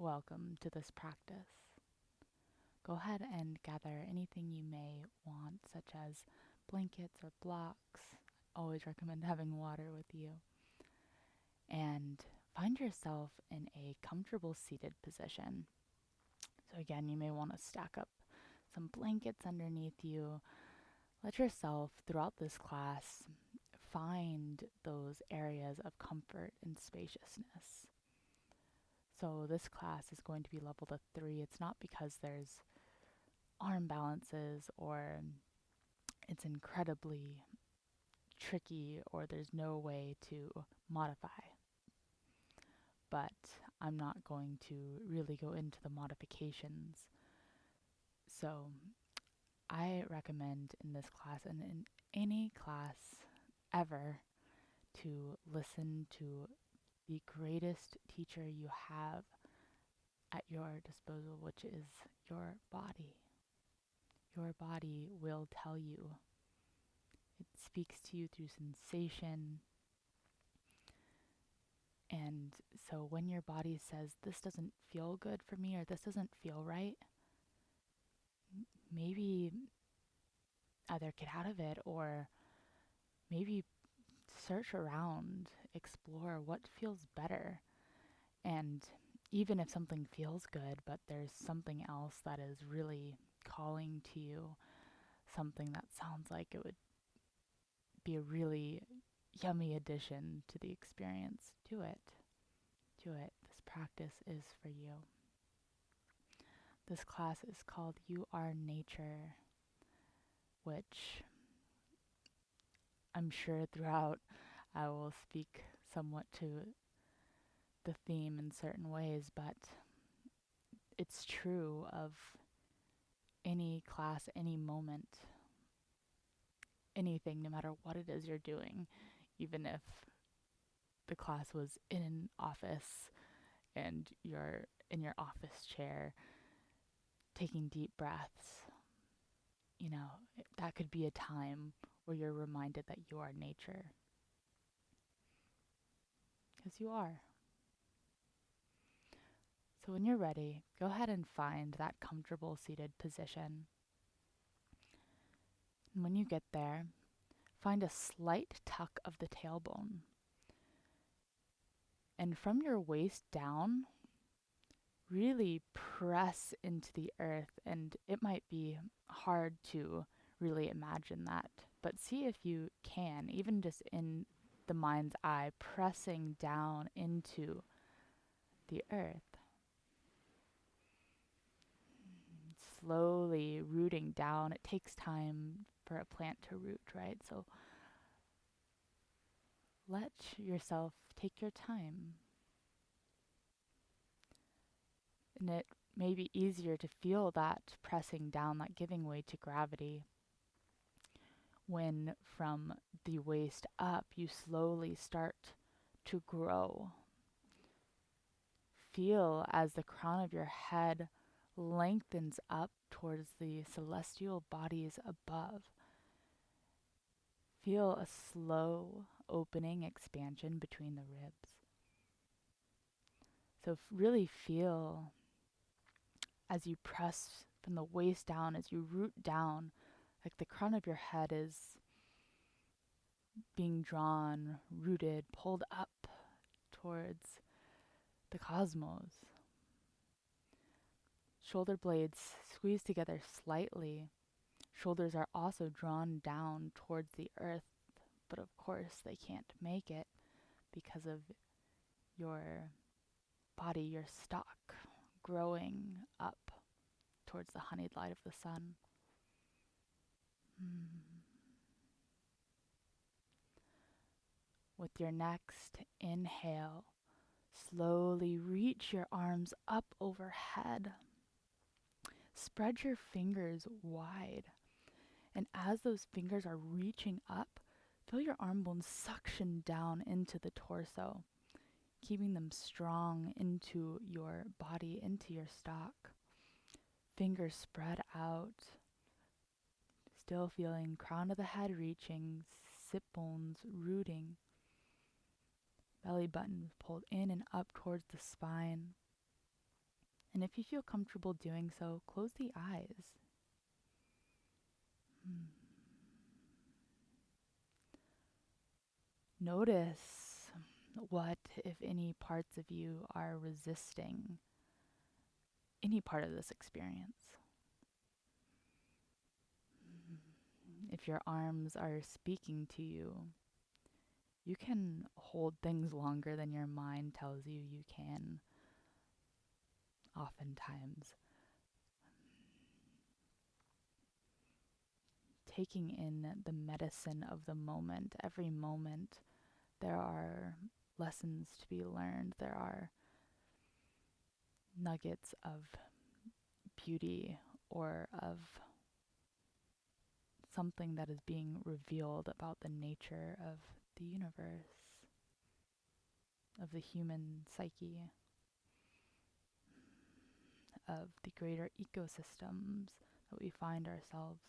welcome to this practice. Go ahead and gather anything you may want, such as blankets or blocks. Always recommend having water with you. And find yourself in a comfortable seated position. So, again, you may want to stack up some blankets underneath you. Let yourself, throughout this class, find those areas of comfort and spaciousness. So this class is going to be leveled to 3. It's not because there's arm balances or it's incredibly tricky or there's no way to modify. But I'm not going to really go into the modifications. So I recommend in this class and in any class ever to listen to the greatest teacher you have at your disposal, which is your body. Your body will tell you. It speaks to you through sensation. And so when your body says, this doesn't feel good for me or this doesn't feel right, maybe either get out of it or maybe search around, explore what feels better. And even if something feels good, but there's something else that is really calling to you, something that sounds like it would be a really yummy addition to the experience, do it. Do it. This practice is for you. This class is called You Are Nature, which I'm sure throughout I will speak somewhat to the theme in certain ways, but it's true of any class, any moment, anything, no matter what it is you're doing, even if the class was in an office and you're in your office chair taking deep breaths. That could be a time where you're reminded that you are nature. Because you are. So when you're ready, go ahead and find that comfortable seated position. And when you get there, find a slight tuck of the tailbone. And from your waist down, really press into the earth. And it might be hard to really imagine that, but see if you can, even just in the mind's eye, pressing down into the earth. Slowly rooting down. It takes time for a plant to root, right? So let yourself take your time. And it may be easier to feel that pressing down, that giving way to gravity, when from the waist up you slowly start to grow. Feel as the crown of your head lengthens up towards the celestial bodies above. Feel a slow opening expansion between the ribs. So really feel as you press from the waist down, as you root down, like the crown of your head is being drawn, rooted, pulled up towards the cosmos. Shoulder blades squeeze together slightly. Shoulders are also drawn down towards the earth, but of course they can't make it because of your body, your stalk, growing up towards the honeyed light of the sun. With your next inhale, slowly reach your arms up overhead. Spread your fingers wide. And as those fingers are reaching up, feel your arm bones suction down into the torso, keeping them strong into your body, into your stalk. Fingers spread out, still feeling crown of the head reaching, sit bones rooting, belly button pulled in and up towards the spine. And if you feel comfortable doing so, close the eyes. Notice what, if any, parts of you are resisting any part of this experience. If your arms are speaking to you, you can hold things longer than your mind tells you you can, oftentimes. Taking in the medicine of the moment. Every moment, there are lessons to be learned. There are nuggets of beauty or of something that is being revealed about the nature of the universe, of the human psyche, of the greater ecosystems that we find ourselves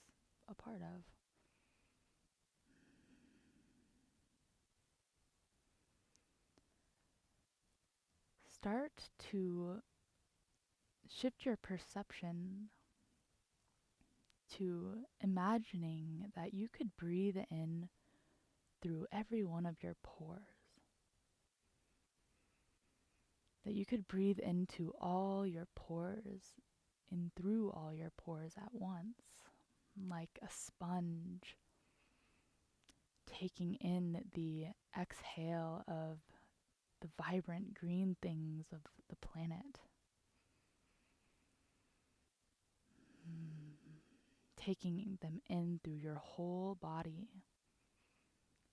a part of. Start to shift your perception to imagining that you could breathe in through every one of your pores. That you could breathe into all your pores and through all your pores at once, like a sponge, taking in the exhale of the vibrant green things of the planet. Taking them in through your whole body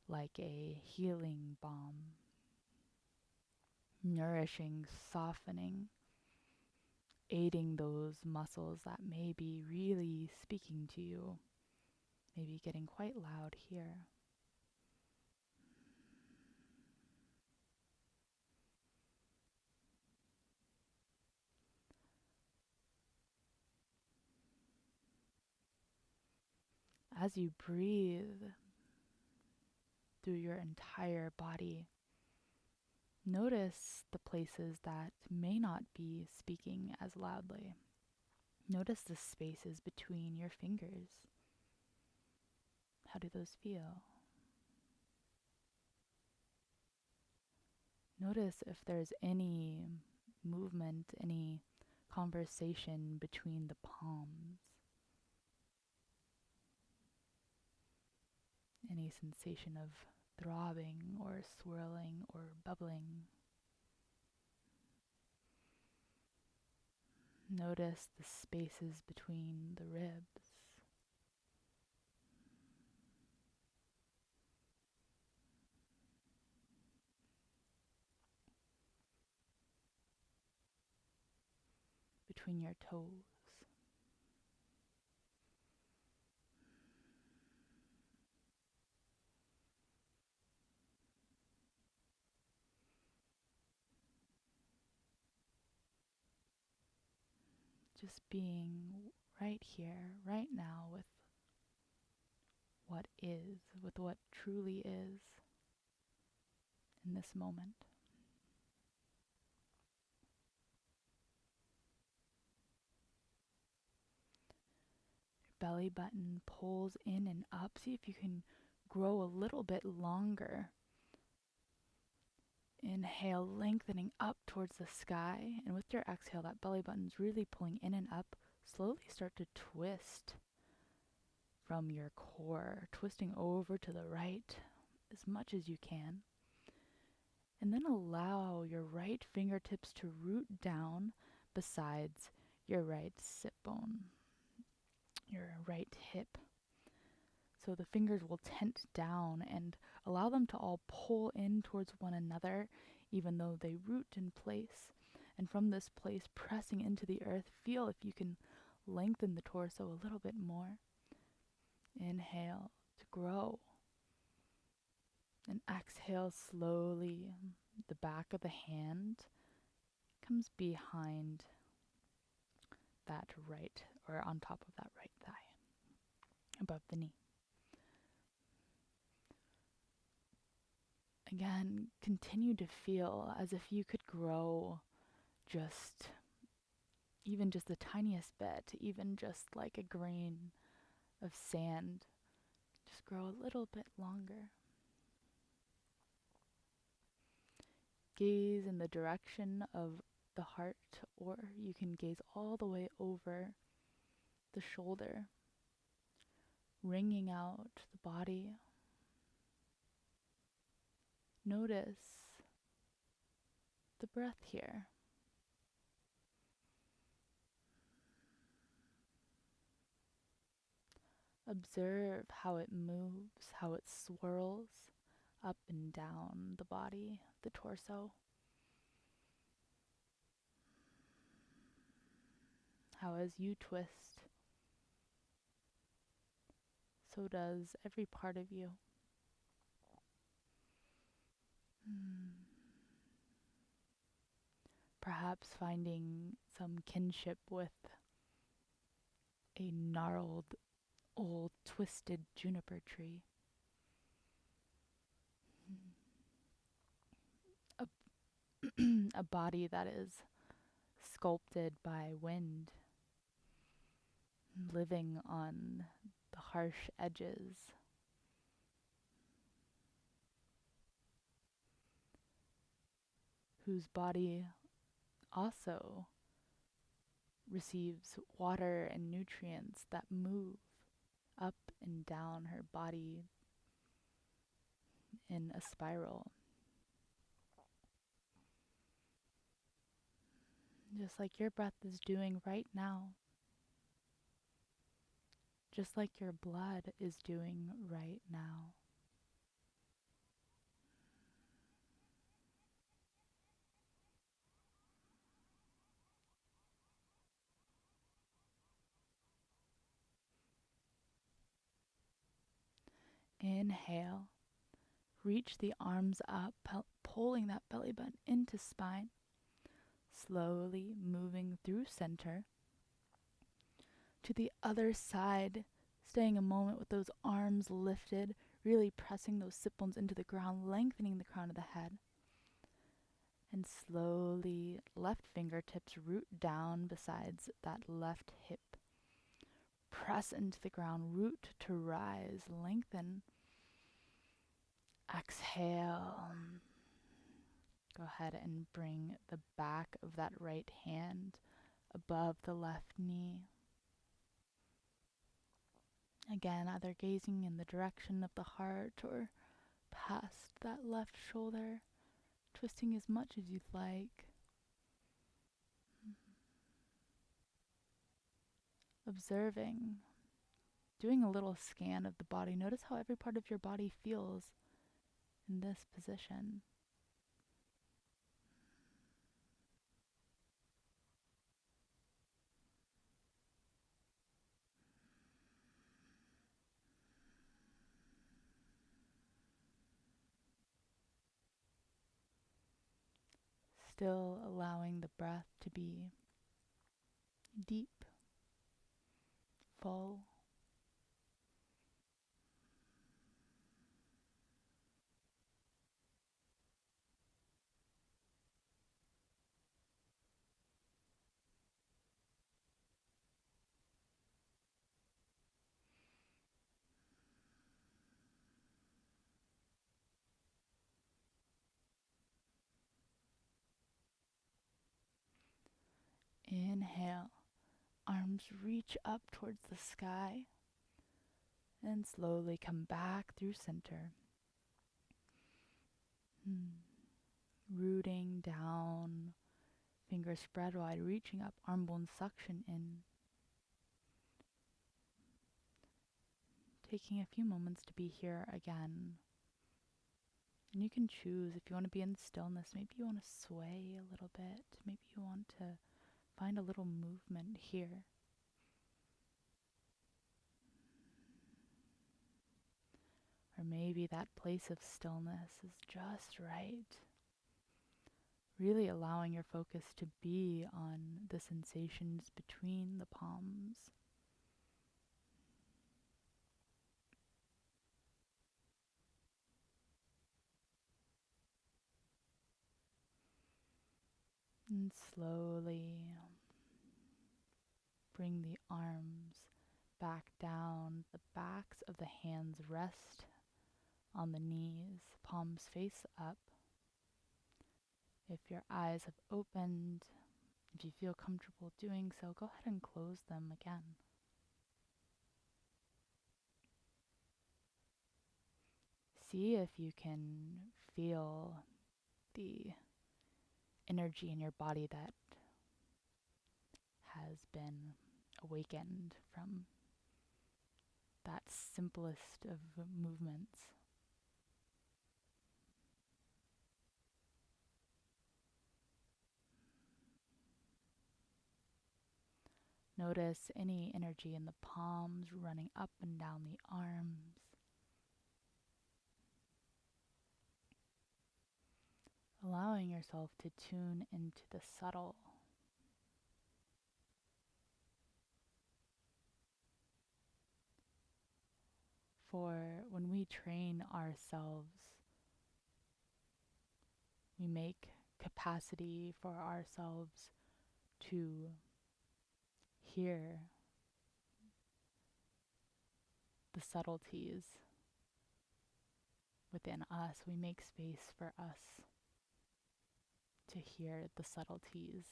like a healing balm, nourishing, softening, aiding those muscles that may be really speaking to you, maybe getting quite loud here. As you breathe through your entire body, notice the places that may not be speaking as loudly. Notice the spaces between your fingers. How do those feel? Notice if there's any movement, any conversation between the palms. Any sensation of throbbing or swirling or bubbling. Notice the spaces between the ribs. Between your toes. Just being right here, right now with what is, with what truly is in this moment. Your belly button pulls in and up. See if you can grow a little bit longer. Inhale, lengthening up towards the sky. And with your exhale, that belly button's really pulling in and up. Slowly start to twist from your core, twisting over to the right as much as you can. And then allow your right fingertips to root down besides your right sit bone, your right hip. So the fingers will tent down and allow them to all pull in towards one another, even though they root in place. And from this place, pressing into the earth, feel if you can lengthen the torso a little bit more. Inhale to grow. And exhale slowly. The back of the hand comes behind that right, or on top of that right thigh, above the knee. Again, continue to feel as if you could grow just even just the tiniest bit, even just like a grain of sand, just grow a little bit longer. Gaze in the direction of the heart, or you can gaze all the way over the shoulder, wringing out the body. Notice the breath here. Observe how it moves, how it swirls up and down the body, the torso. How as you twist, so does every part of you. Perhaps finding some kinship with a gnarled, old, twisted juniper tree. A, a body that is sculpted by wind, living on the harsh edges. Whose body also receives water and nutrients that move up and down her body in a spiral. Just like your breath is doing right now. Just like your blood is doing right now. Inhale. Reach the arms up, pulling that belly button into spine. Slowly moving through center to the other side, staying a moment with those arms lifted, really pressing those sit bones into the ground, lengthening the crown of the head. And slowly, left fingertips root down besides that left hip. Press into the ground, root to rise, lengthen. Exhale. Go ahead and bring the back of that right hand above the left knee. Again, either gazing in the direction of the heart or past that left shoulder, twisting as much as you'd like. Observing, doing a little scan of the body. Notice how every part of your body feels in this position. Still allowing the breath to be deep, full. Inhale, arms reach up towards the sky and slowly come back through center. Rooting down, fingers spread wide, reaching up, arm bones suction in. Taking a few moments to be here again. And you can choose if you want to be in stillness. Maybe you want to sway a little bit. Maybe you want to find a little movement here. Or maybe that place of stillness is just right. Really allowing your focus to be on the sensations between the palms. And slowly hands rest on the knees, palms face up. If your eyes have opened, if you feel comfortable doing so, go ahead and close them again. See if you can feel the energy in your body that has been awakened from that simplest of movements. Notice any energy in the palms running up and down the arms. Allowing yourself to tune into the subtle. For when we train ourselves, we make capacity for ourselves to hear the subtleties within us. We make space for us to hear the subtleties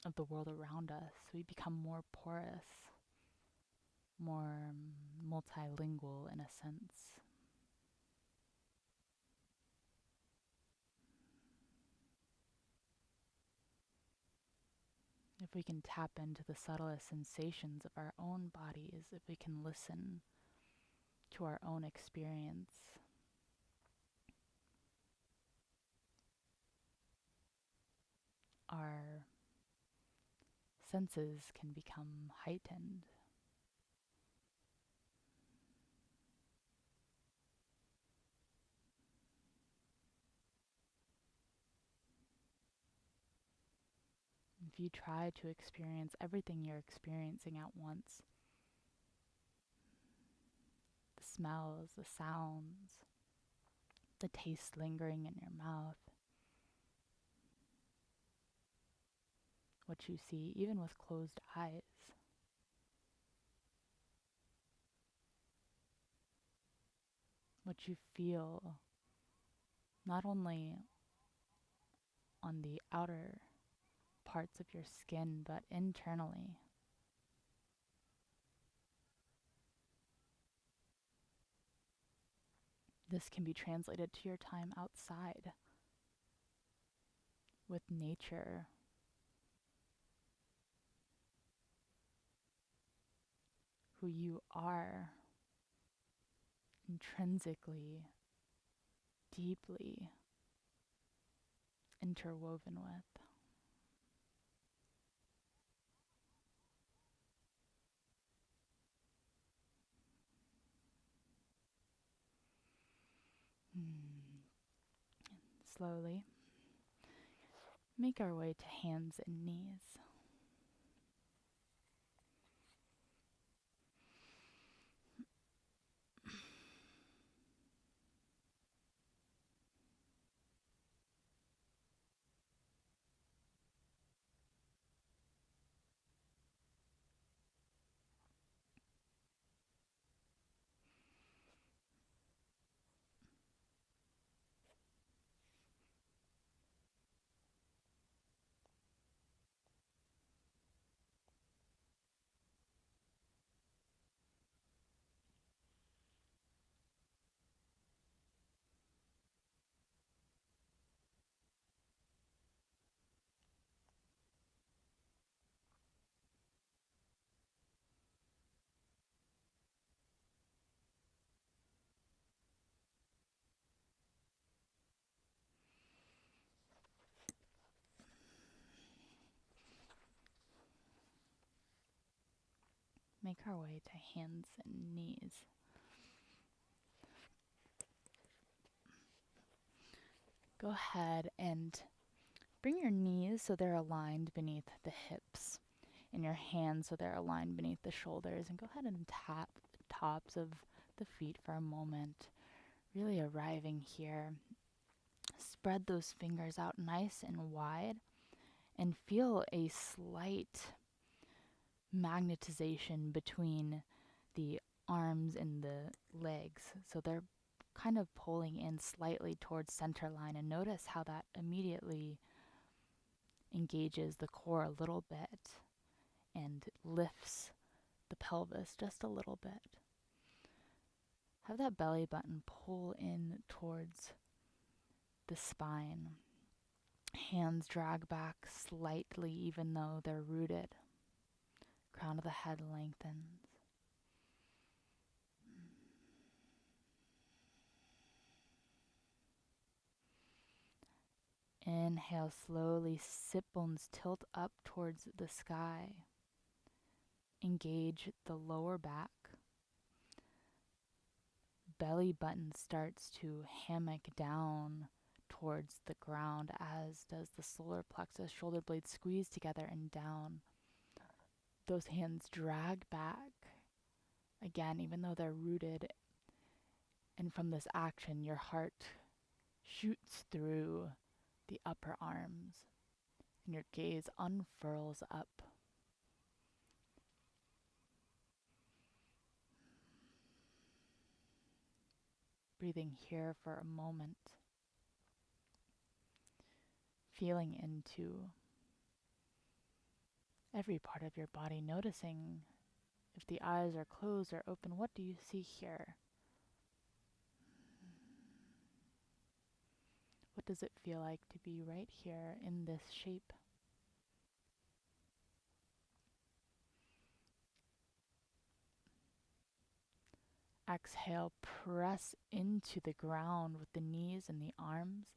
of the world around us. We become more porous, more multilingual in a sense. If we can tap into the subtlest sensations of our own bodies, if we can listen to our own experience, our senses can become heightened. If you try to experience everything you're experiencing at once, the smells, the sounds, the taste lingering in your mouth, what you see even with closed eyes, what you feel not only on the outer parts of your skin, but internally. This can be translated to your time outside with nature, who you are intrinsically, deeply interwoven with. Slowly make our way to hands and knees. Make our way to hands and knees. Go ahead and bring your knees so they're aligned beneath the hips, and your hands so they're aligned beneath the shoulders, and go ahead and tap the tops of the feet for a moment, really arriving here. Spread those fingers out nice and wide and feel a slight magnetization between the arms and the legs. So they're kind of pulling in slightly towards center line, and notice how that immediately engages the core a little bit and lifts the pelvis just a little bit. Have that belly button pull in towards the spine. Hands drag back slightly even though they're rooted. Crown of the head lengthens. Inhale slowly, sit bones tilt up towards the sky. Engage the lower back. Belly button starts to hammock down towards the ground, as does the solar plexus. Shoulder blades squeeze together and down. Those hands drag back again, even though they're rooted. And from this action, your heart shoots through the upper arms and your gaze unfurls up. Breathing here for a moment. Feeling into every part of your body, noticing if the eyes are closed or open. What do you see here? What does it feel like to be right here in this shape? Exhale, press into the ground with the knees and the arms.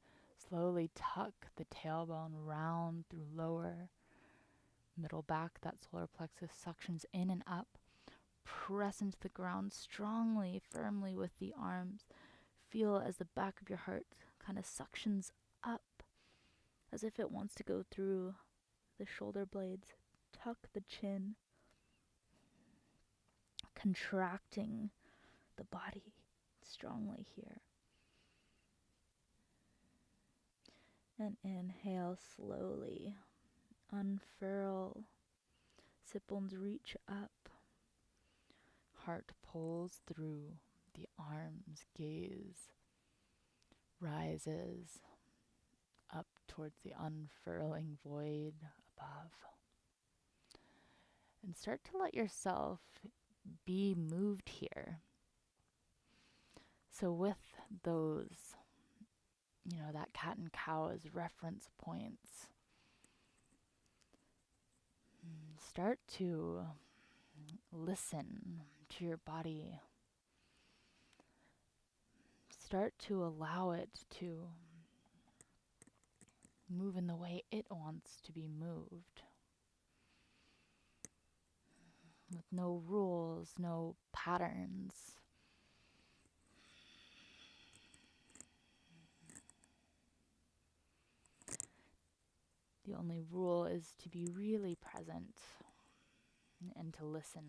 Slowly tuck the tailbone round through lower, middle back. That solar plexus suctions in and up. Press into the ground strongly, firmly with the arms. Feel as the back of your heart kind of suctions up, as if it wants to go through the shoulder blades. Tuck the chin, contracting the body strongly here. And inhale slowly. Unfurl. Sit bones reach up. Heart pulls through the arms. Gaze rises up towards the unfurling void above. And start to let yourself be moved here. So with those, that cat and cow as reference points, start to listen to your body. Start to allow it to move in the way it wants to be moved. With no rules, no patterns. The only rule is to be really present and to listen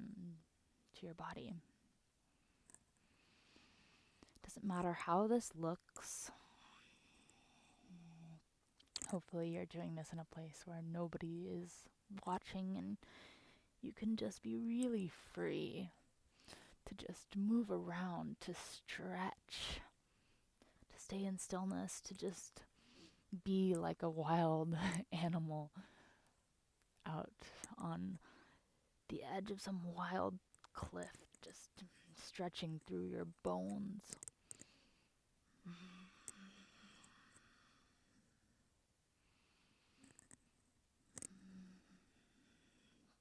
to your body. Doesn't matter how this looks. Hopefully you're doing this in a place where nobody is watching and you can just be really free to just move around, to stretch, to stay in stillness, to just be like a wild animal out on the edge of some wild cliff, just stretching through your bones.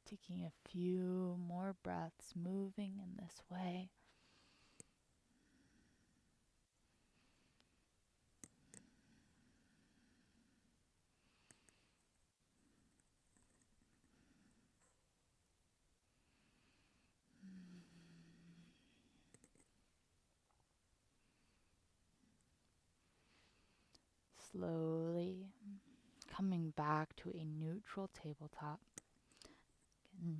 Taking a few more breaths, moving in this way. Slowly coming back to a neutral tabletop.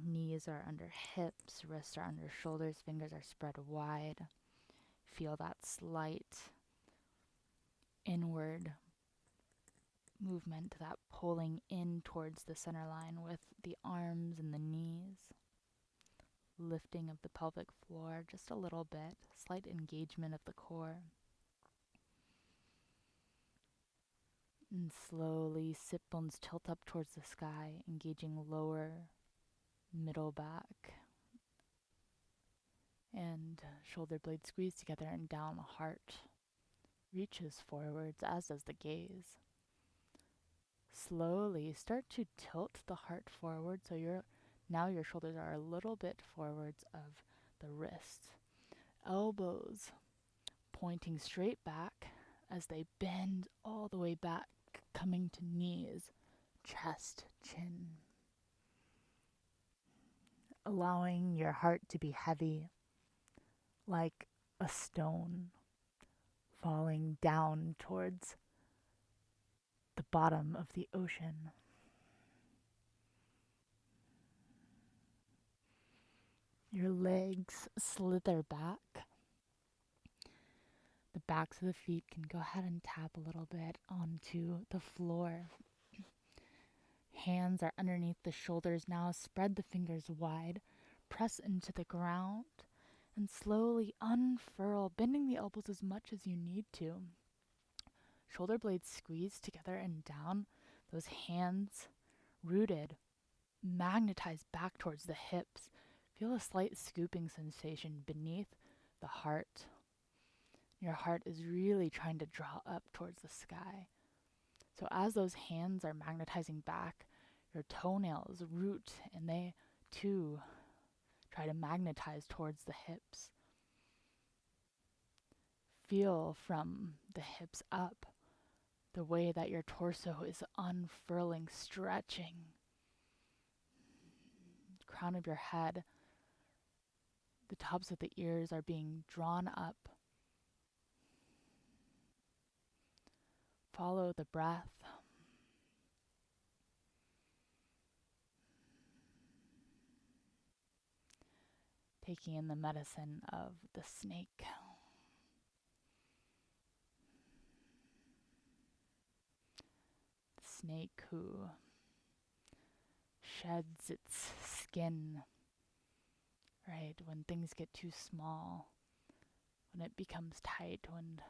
Knees are under hips, wrists are under shoulders, fingers are spread wide. Feel that slight inward movement, that pulling in towards the center line with the arms and the knees. lifting of the pelvic floor just a little bit, slight engagement of the core. And slowly sit bones tilt up towards the sky, engaging lower, middle back. And shoulder blades squeeze together and down. Heart reaches forwards, as does the gaze. Slowly start to tilt the heart forward so now your shoulders are a little bit forwards of the wrists. Elbows pointing straight back as they bend all the way back, coming to knees, chest, chin. Allowing your heart to be heavy, like a stone falling down towards the bottom of the ocean. Your legs slither back. The backs of the feet can go ahead and tap a little bit onto the floor. Hands are underneath the shoulders now. Spread the fingers wide. Press into the ground and slowly unfurl, bending the elbows as much as you need to. Shoulder blades squeeze together and down. Those hands rooted, magnetized back towards the hips. Feel a slight scooping sensation beneath the heart. Your heart is really trying to draw up towards the sky. So as those hands are magnetizing back, your toenails root and they too try to magnetize towards the hips. Feel from the hips up the way that your torso is unfurling, stretching. Crown of your head, the tops of the ears are being drawn up. Follow the breath. Taking in the medicine of the snake. The snake who sheds its skin, right, when things get too small, when it becomes tight, when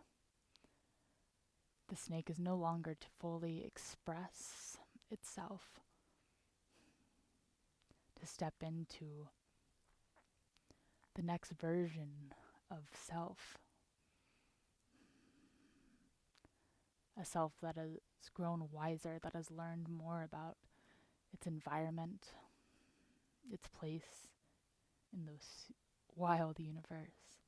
the snake is no longer to fully express itself, to step into the next version of self, a self that has grown wiser, that has learned more about its environment, its place in the wild universe.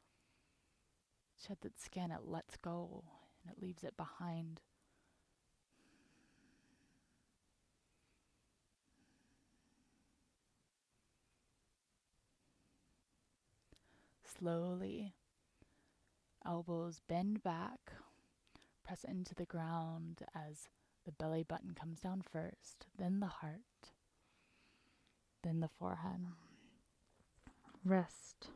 Sheds its skin, it lets go, and it leaves it behind. Slowly, elbows bend back, press into the ground as the belly button comes down first, then the heart, then the forehead. Rest.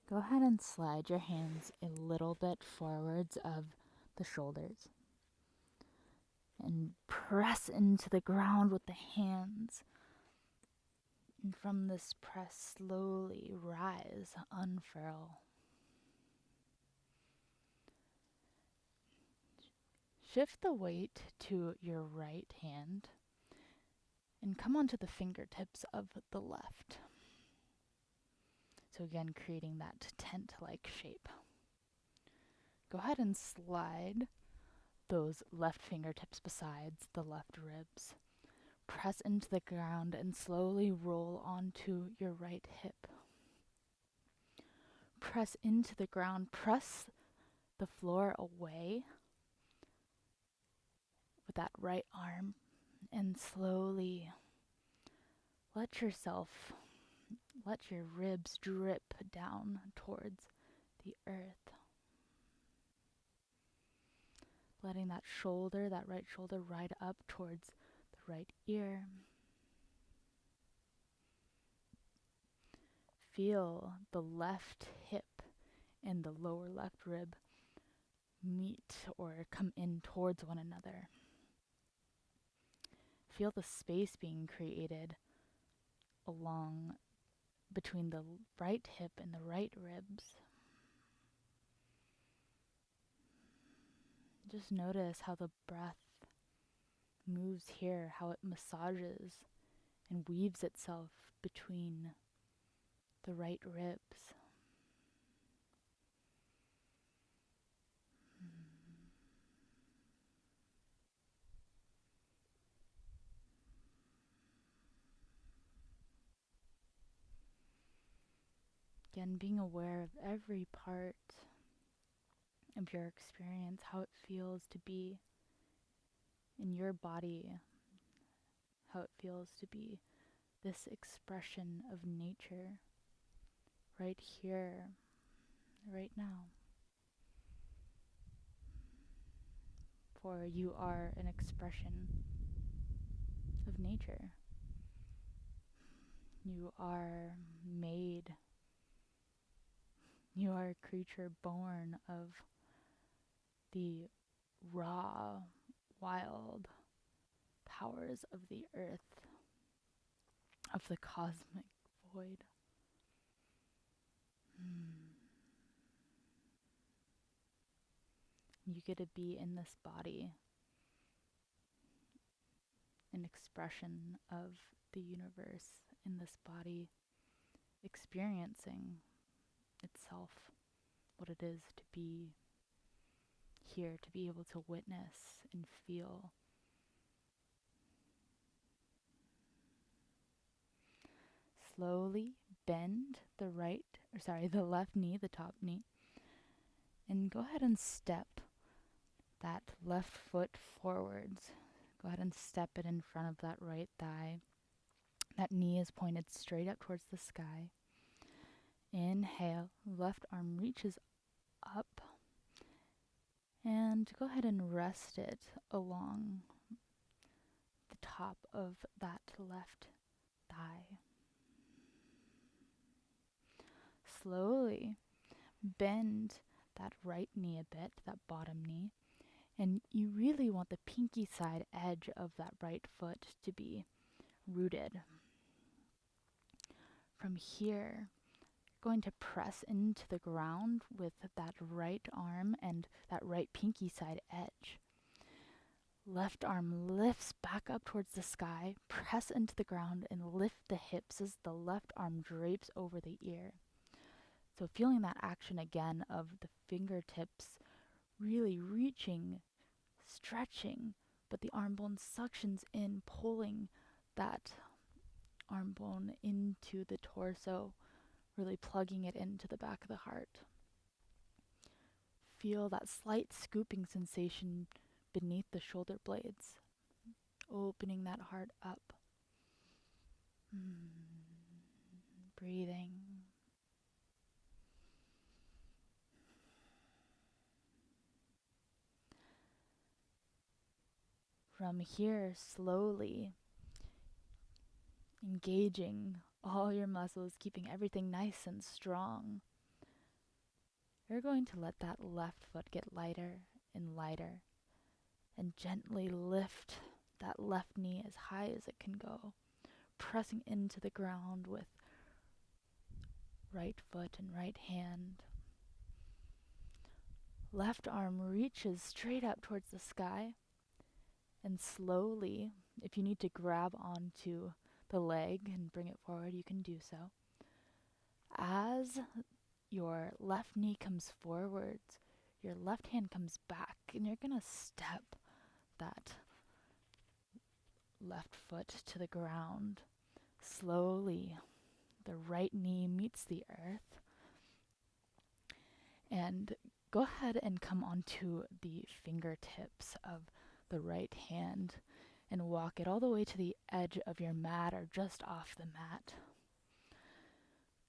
Go ahead and slide your hands a little bit forwards of the shoulders and press into the ground with the hands. And from this press, slowly rise, unfurl. Shift the weight to your right hand and come onto the fingertips of the left. So again, creating that tent-like shape. Go ahead and slide those left fingertips besides the left ribs. Press into the ground and slowly roll onto your right hip. Press into the ground, press the floor away with that right arm, and slowly let your ribs drip down towards the earth. Letting that right shoulder ride up towards the right ear. Feel the left hip and the lower left rib meet or come in towards one another. feel the space being created along between the right hip and the right ribs. Just notice how the breath moves here, how it massages and weaves itself between the right ribs. Again, being aware of every part of your experience, how it feels to be in your body, how it feels to be this expression of nature right here, right now. For you are an expression of nature. You are made. You are a creature born of the raw, wild powers of the earth, of the cosmic void. You get to be in this body, an expression of the universe in this body, experiencing itself, what it is to be here, to be able to witness and feel. Slowly bend the left knee, the top knee, and go ahead and step that left foot forwards. Go ahead and step it in front of that right thigh. That knee is pointed straight up towards the sky. Inhale, left arm reaches up, and go ahead and rest it along the top of that left thigh. Slowly bend that right knee a bit, that bottom knee, and you really want the pinky side edge of that right foot to be rooted. From here, going to press into the ground with that right arm and that right pinky side edge. Left arm lifts back up towards the sky, press into the ground and lift the hips as the left arm drapes over the ear. So feeling that action again of the fingertips really reaching, stretching, but the arm bone suctions in, pulling that arm bone into the torso, really plugging it into the back of the heart. Feel that slight scooping sensation beneath the shoulder blades, opening that heart up. Breathing. From here, slowly engaging all your muscles, keeping everything nice and strong. You're going to let that left foot get lighter and lighter and gently lift that left knee as high as it can go, pressing into the ground with right foot and right hand. Left arm reaches straight up towards the sky, and slowly, if you need to grab onto the leg and bring it forward, you can do so. As your left knee comes forwards, your left hand comes back, and you're going to step that left foot to the ground. Slowly, the right knee meets the earth. And go ahead and come onto the fingertips of the right hand and walk it all the way to the edge of your mat or just off the mat.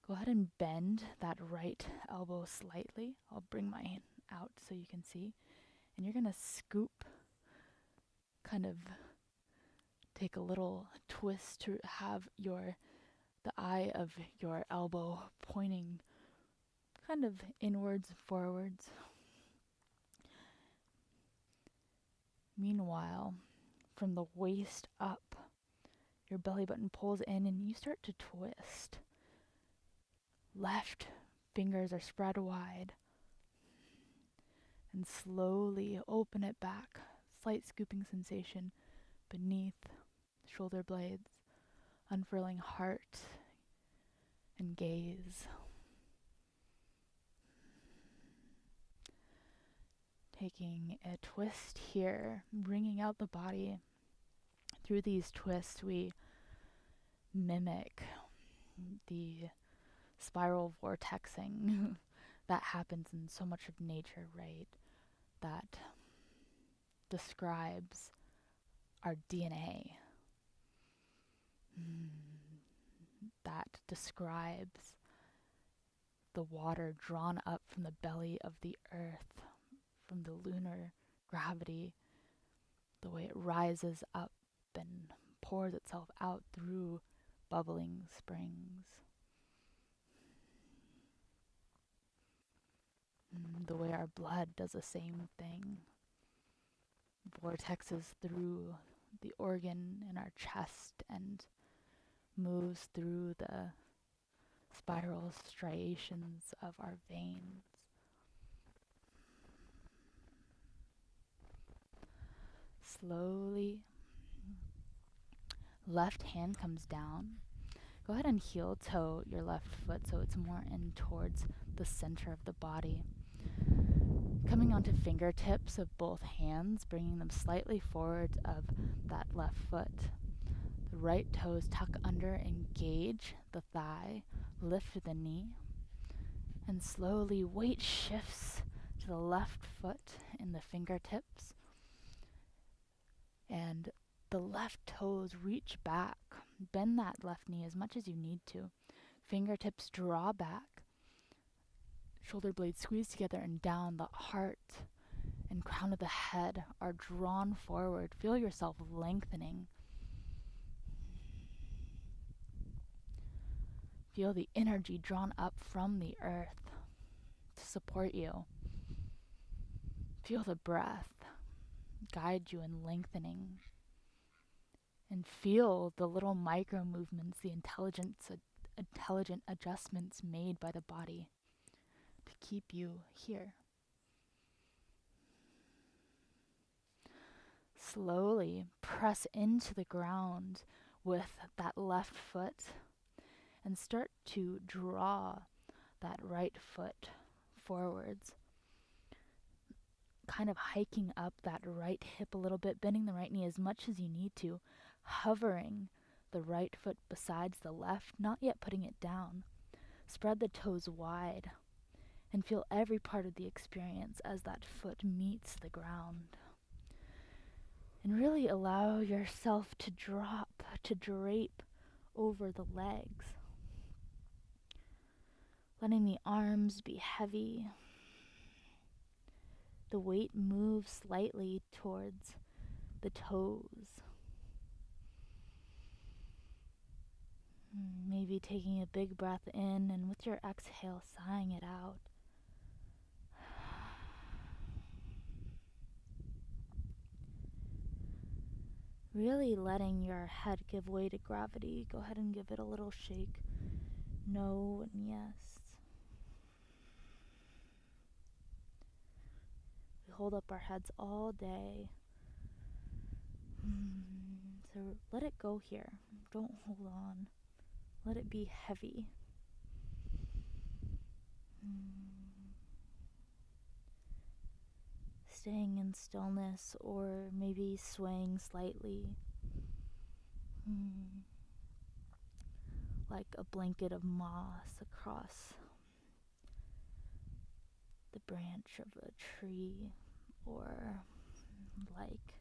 Go ahead and bend that right elbow slightly. I'll bring mine out so you can see. And you're going to scoop, kind of take a little twist to have the eye of your elbow pointing kind of inwards, forwards. Meanwhile, from the waist up, Your belly button pulls in and you start to twist. Left fingers are spread wide. And slowly open it back. Slight scooping sensation beneath shoulder blades, unfurling heart and gaze. Taking a twist here, bringing out the body. Through these twists, we mimic the spiral vortexing that happens in so much of nature, right? That describes our DNA. That describes the water drawn up from the belly of the earth, from the lunar gravity, the way it rises up and pours itself out through bubbling springs. The way our blood does the same thing. Vortexes through the organ in our chest and moves through the spiral striations of our veins. Slowly, left hand comes down. Go ahead and heel toe your left foot so it's more in towards the center of the body. Coming onto fingertips of both hands, bringing them slightly forward of that left foot. The right toes tuck under, engage the thigh, lift the knee, and slowly weight shifts to the left foot in the fingertips. And the left toes reach back. Bend that left knee as much as you need to. Fingertips draw back. Shoulder blades squeeze together and down. The heart and crown of the head are drawn forward. Feel yourself lengthening. Feel the energy drawn up from the earth to support you. Feel the breath guide you in lengthening. And feel the little micro movements, the intelligent adjustments made by the body to keep you here. Slowly press into the ground with that left foot and start to draw that right foot forwards. Kind of hiking up that right hip a little bit, bending the right knee as much as you need to, hovering the right foot besides the left, not yet putting it down. Spread the toes wide and feel every part of the experience as that foot meets the ground. And really allow yourself to drop, to drape over the legs. Letting the arms be heavy. The weight moves slightly towards the toes. Maybe taking a big breath in and with your exhale, sighing it out. Really letting your head give way to gravity. Go ahead and give it a little shake. No and yes. We hold up our heads all day. So let it go here. Don't hold on. Let it be heavy. Staying in stillness or maybe swaying slightly. Like a blanket of moss across the branch of a tree, or like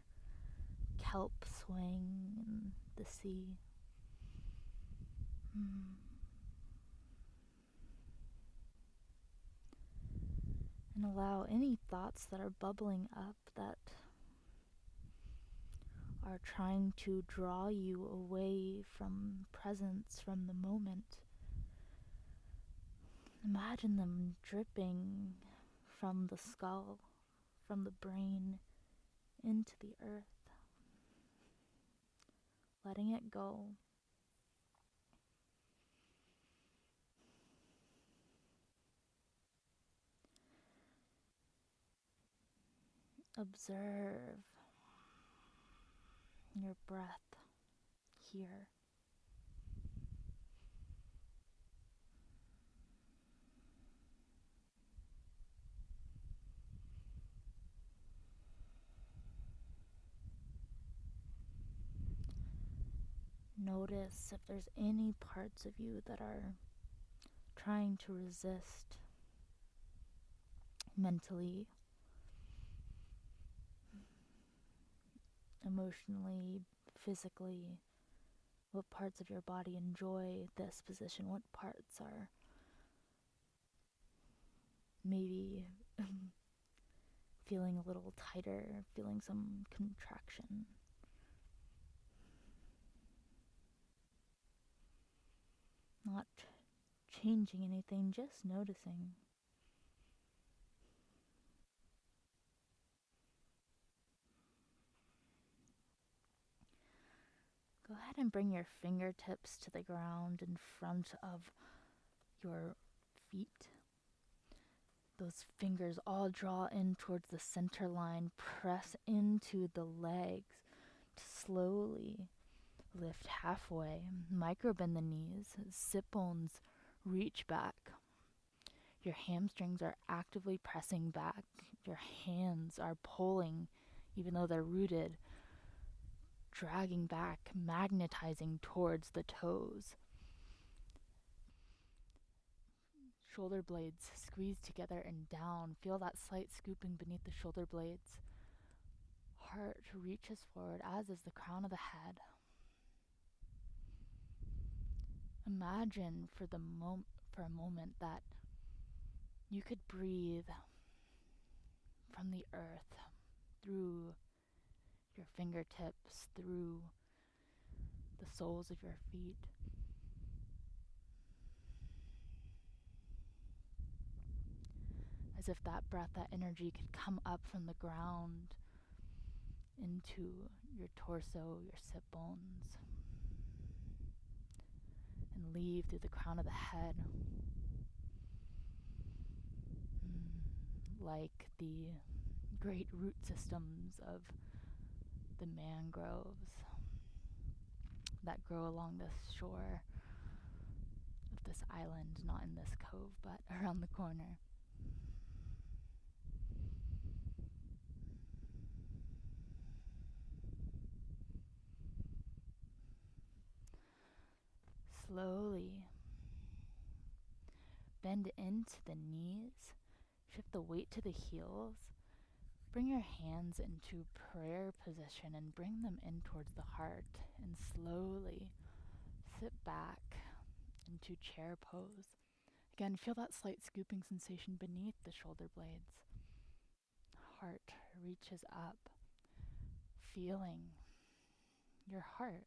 kelp swaying in the sea. And allow any thoughts that are bubbling up that are trying to draw you away from presence, from the moment. Imagine them dripping from the skull, from the brain, into the earth. letting it go. Observe your breath here. Notice if there's any parts of you that are trying to resist mentally, emotionally, physically. What parts of your body enjoy this position? What parts are maybe feeling a little tighter, feeling some contraction? Not changing anything, just noticing. Go ahead and bring your fingertips to the ground in front of your feet. Those fingers all draw in towards the center line, press into the legs to slowly lift halfway, microbend the knees, sit bones reach back. Your hamstrings are actively pressing back. Your hands are pulling, even though they're rooted, dragging back, magnetizing towards the toes. Shoulder blades squeeze together and down. Feel that slight scooping beneath the shoulder blades. Heart reaches forward, as is the crown of the head. Imagine for a moment that you could breathe from the earth through your fingertips, through the soles of your feet. As if that breath, that energy could come up from the ground into your torso, your sit bones, and leave through the crown of the head, like the great root systems of the mangroves that grow along this shore of this island, not in this cove, but around the corner. Slowly bend into the knees, shift the weight to the heels, bring your hands into prayer position and bring them in towards the heart, and slowly sit back into chair pose. Again, feel that slight scooping sensation beneath the shoulder blades. Heart reaches up, feeling your heart.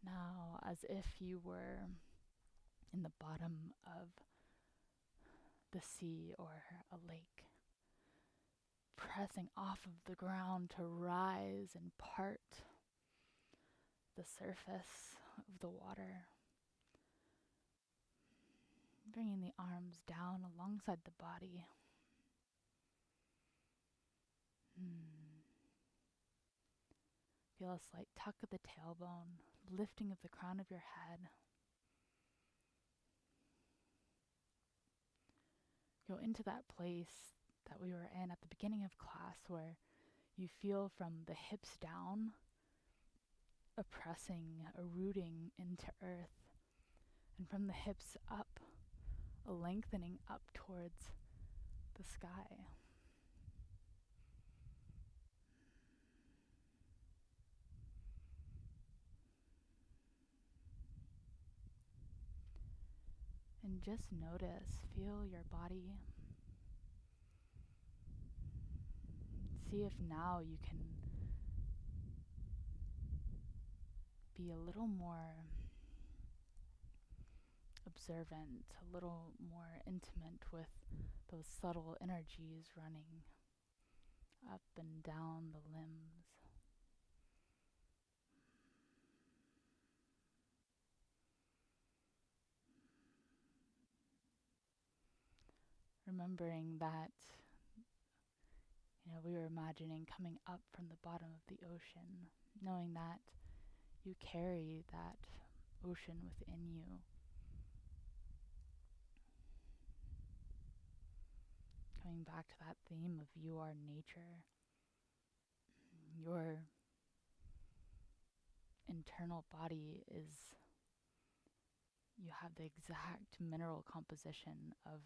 Now, as if you were in the bottom of the sea or a lake, pressing off of the ground to rise and part the surface of the water, bringing the arms down alongside the body. Feel a slight tuck of the tailbone, lifting of the crown of your head. Go into that place that we were in at the beginning of class where you feel from the hips down a pressing, a rooting into earth, and from the hips up, a lengthening up towards the sky. And just notice, feel your body. See if now you can be a little more observant, a little more intimate with those subtle energies running up and down the limbs. Remembering that, we were imagining coming up from the bottom of the ocean, knowing that you carry that ocean within you. Coming back to that theme of you are nature. Your internal body you have the exact mineral composition of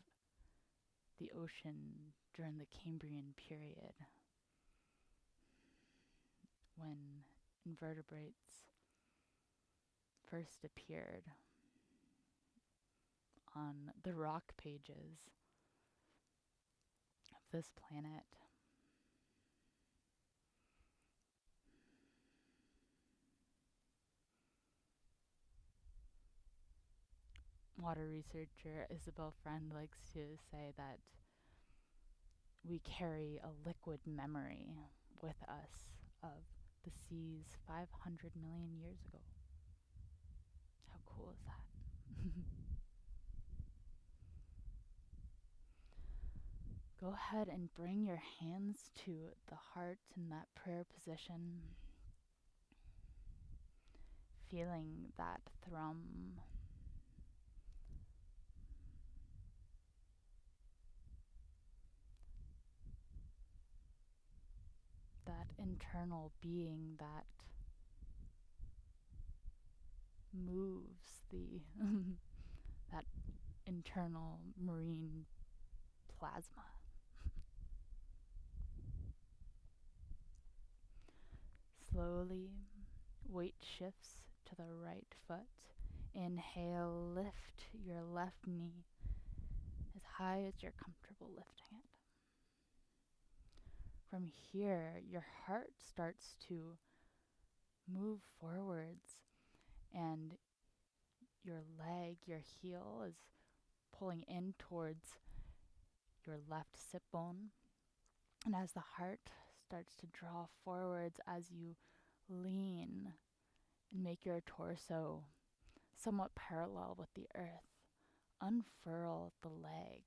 the ocean during the Cambrian period, when invertebrates first appeared on the rock pages of this planet. Water researcher Isabel Friend likes to say that we carry a liquid memory with us of the seas 500 million years ago. How cool is that? Go ahead and bring your hands to the heart in that prayer position, feeling that thrum. That internal being that moves the that internal marine plasma. Slowly, weight shifts to the right foot. Inhale, lift your left knee as high as you're comfortable lifting it. From here, your heart starts to move forwards, and your leg, your heel is pulling in towards your left sit bone. And as the heart starts to draw forwards, as you lean and make your torso somewhat parallel with the earth, unfurl the leg.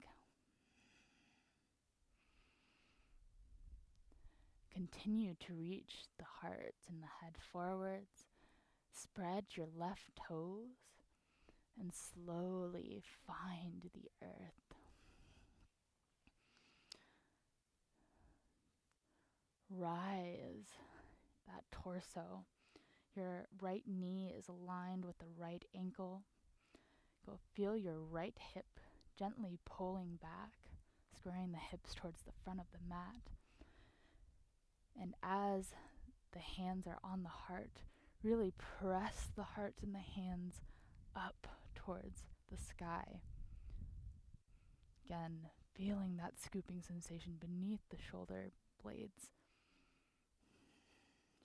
Continue to reach the heart and the head forwards. Spread your left toes and slowly find the earth. Rise that torso. Your right knee is aligned with the right ankle. Go feel your right hip gently pulling back, squaring the hips towards the front of the mat. And as the hands are on the heart, really press the heart and the hands up towards the sky. Again, feeling that scooping sensation beneath the shoulder blades.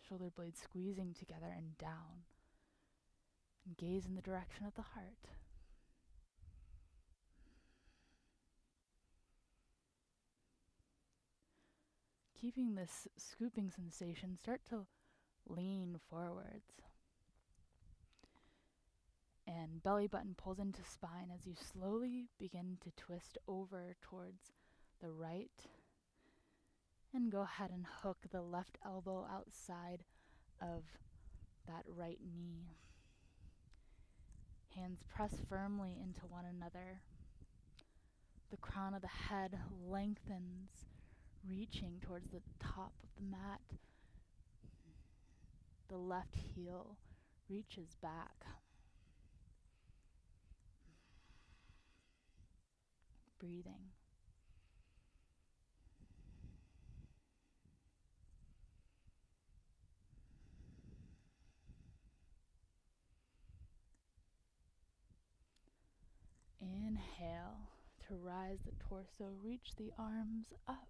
Shoulder blades squeezing together and down. And gaze in the direction of the heart. Keeping this scooping sensation, start to lean forwards. And belly button pulls into spine as you slowly begin to twist over towards the right. And go ahead and hook the left elbow outside of that right knee. Hands press firmly into one another. The crown of the head lengthens, reaching towards the top of the mat. The left heel reaches back. Breathing. Inhale to rise the torso, reach the arms up.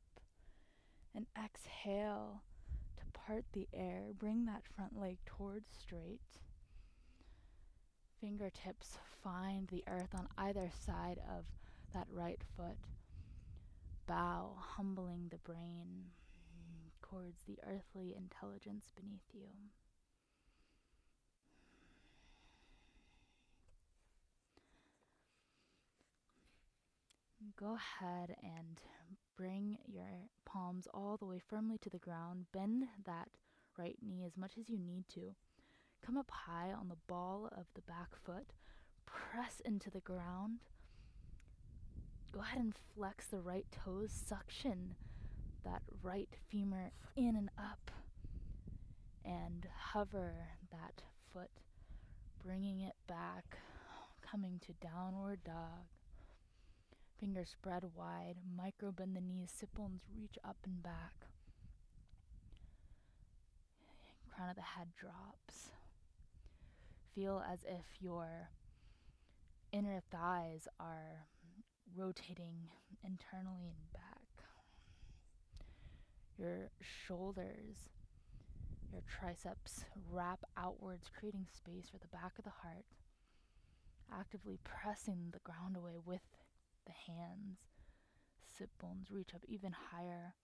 And exhale to part the air, bring that front leg towards straight. Fingertips find the earth on either side of that right foot. Bow, humbling the brain towards the earthly intelligence beneath you. Go ahead and bring your palms all the way firmly to the ground. Bend that right knee as much as you need to. Come up high on the ball of the back foot. Press into the ground. Go ahead and flex the right toes. Suction that right femur in and up. And hover that foot, bringing it back, coming to downward dog. Fingers spread wide, micro bend the knees, sit bones reach up and back. Crown of the head drops. Feel as if your inner thighs are rotating internally and back. Your shoulders, your triceps wrap outwards, creating space for the back of the heart. Actively pressing the ground away with the hands. Sit bones reach up even higher.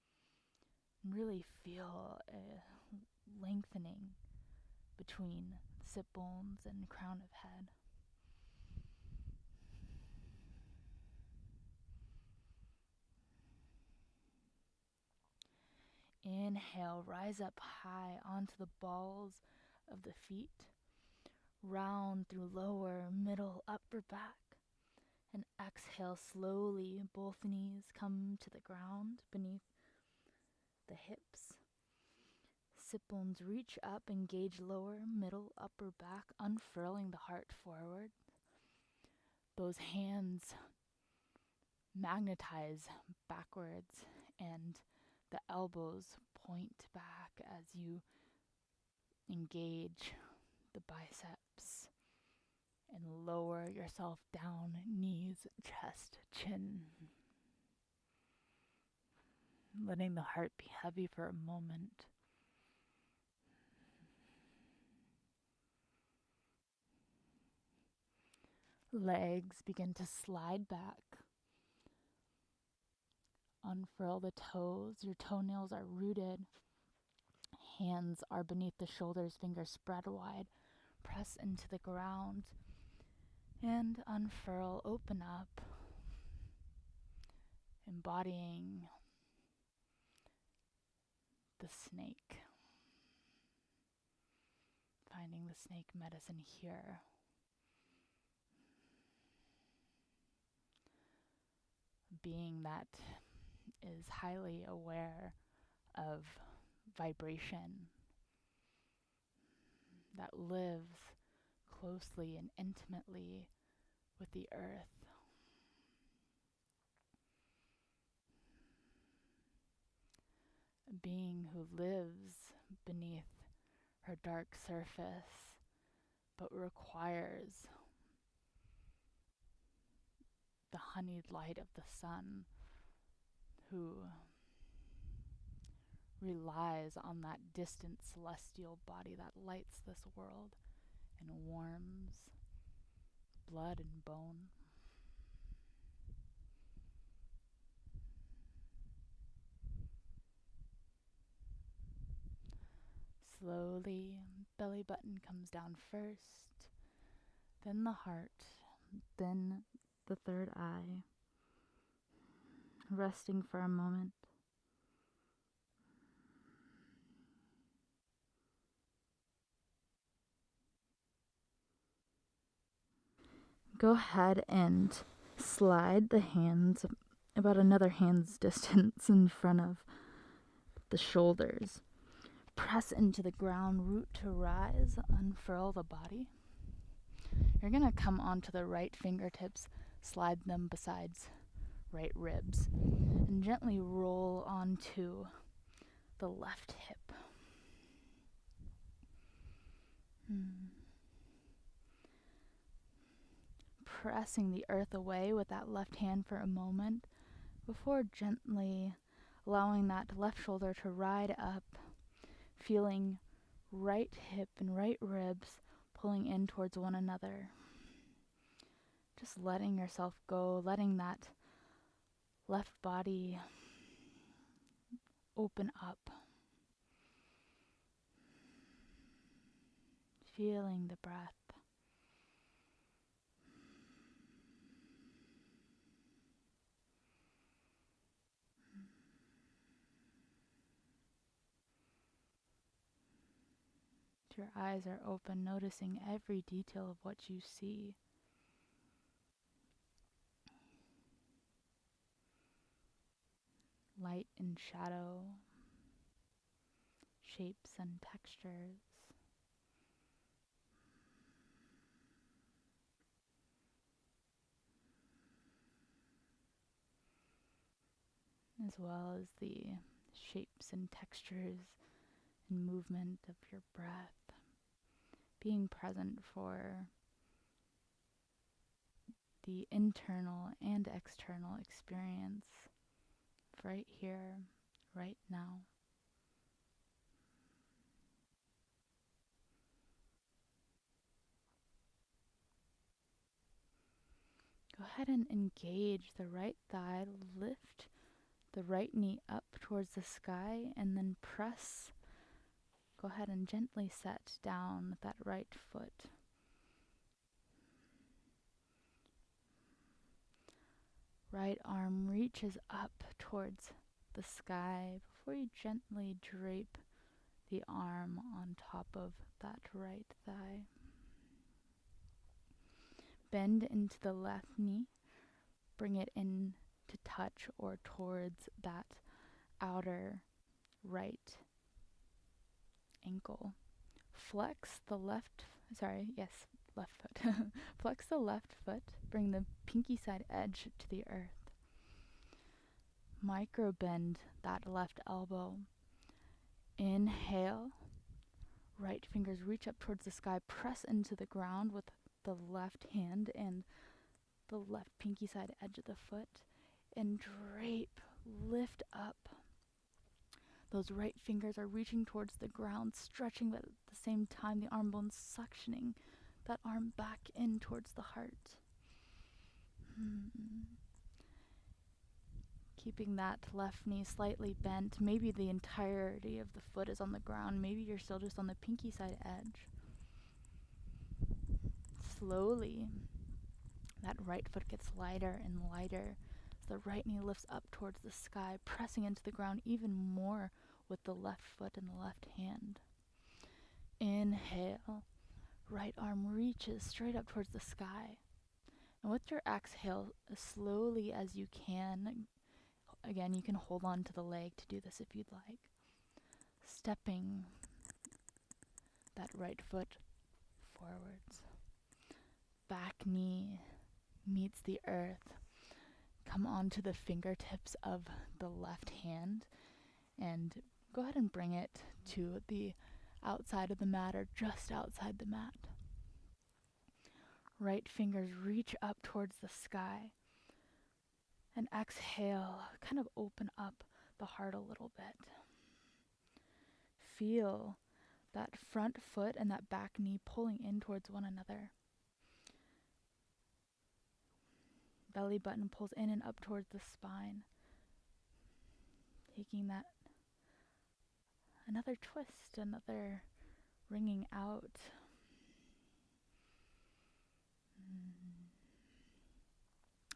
Really feel a lengthening between sit bones and crown of head. Inhale, rise up high onto the balls of the feet. Round through lower, middle, upper back. And exhale slowly, both knees come to the ground beneath the hips. Sit bones reach up, engage lower, middle, upper back, unfurling the heart forward. Those hands magnetize backwards and the elbows point back as you engage the biceps and lower yourself down, knees, chest, chin. Letting the heart be heavy for a moment. Legs begin to slide back. Unfurl the toes. Your toenails are rooted. Hands are beneath the shoulders, fingers spread wide. Press into the ground. And unfurl, open up. Embodying the snake. Finding the snake medicine here. Being that is highly aware of vibration, that lives closely and intimately with the earth. A being who lives beneath her dark surface, but requires the honeyed light of the sun, who relies on that distant celestial body that lights this world and warms blood and bone. Slowly, belly button comes down first, then the heart, then the third eye. Resting for a moment. Go ahead and slide the hands about another hand's distance in front of the shoulders. Press into the ground, root to rise, unfurl the body. You're going to come onto the right fingertips, slide them besides right ribs, and gently roll onto the left hip. Pressing the earth away with that left hand for a moment before gently allowing that left shoulder to ride up, feeling right hip and right ribs pulling in towards one another. Just letting yourself go, letting that left body open up. Feeling the breath. Your eyes are open, noticing every detail of what you see. Light and shadow, shapes and textures. As well as the shapes and textures and movement of your breath. Being present for the internal and external experience right here, right now. Go ahead and engage the right thigh, lift the right knee up towards the sky, and then press. Go ahead and gently set down that right foot. Right arm reaches up towards the sky before you gently drape the arm on top of that right thigh. Bend into the left knee. Bring it in to touch or towards that outer right ankle. Flex the left foot. Flex the left foot. Bring the pinky side edge to the earth. Micro bend that left elbow. Inhale. Right fingers reach up towards the sky. Press into the ground with the left hand and the left pinky side edge of the foot. And drape. Lift up. Those right fingers are reaching towards the ground, stretching, but at the same time the arm bones suctioning that arm back in towards the heart. Keeping that left knee slightly bent. Maybe the entirety of the foot is on the ground. Maybe you're still just on the pinky side edge. Slowly, that right foot gets lighter and lighter. The right knee lifts up towards the sky, pressing into the ground even more with the left foot and the left hand. Inhale. Right arm reaches straight up towards the sky. And with your exhale, as slowly as you can, again, you can hold on to the leg to do this if you'd like. Stepping that right foot forwards. Back knee meets the earth. Come onto the fingertips of the left hand and go ahead and bring it to the outside of the mat or just outside the mat. Right fingers reach up towards the sky. And exhale, kind of open up the heart a little bit. Feel that front foot and that back knee pulling in towards one another. Belly button pulls in and up towards the spine. Taking that another twist, another wringing out.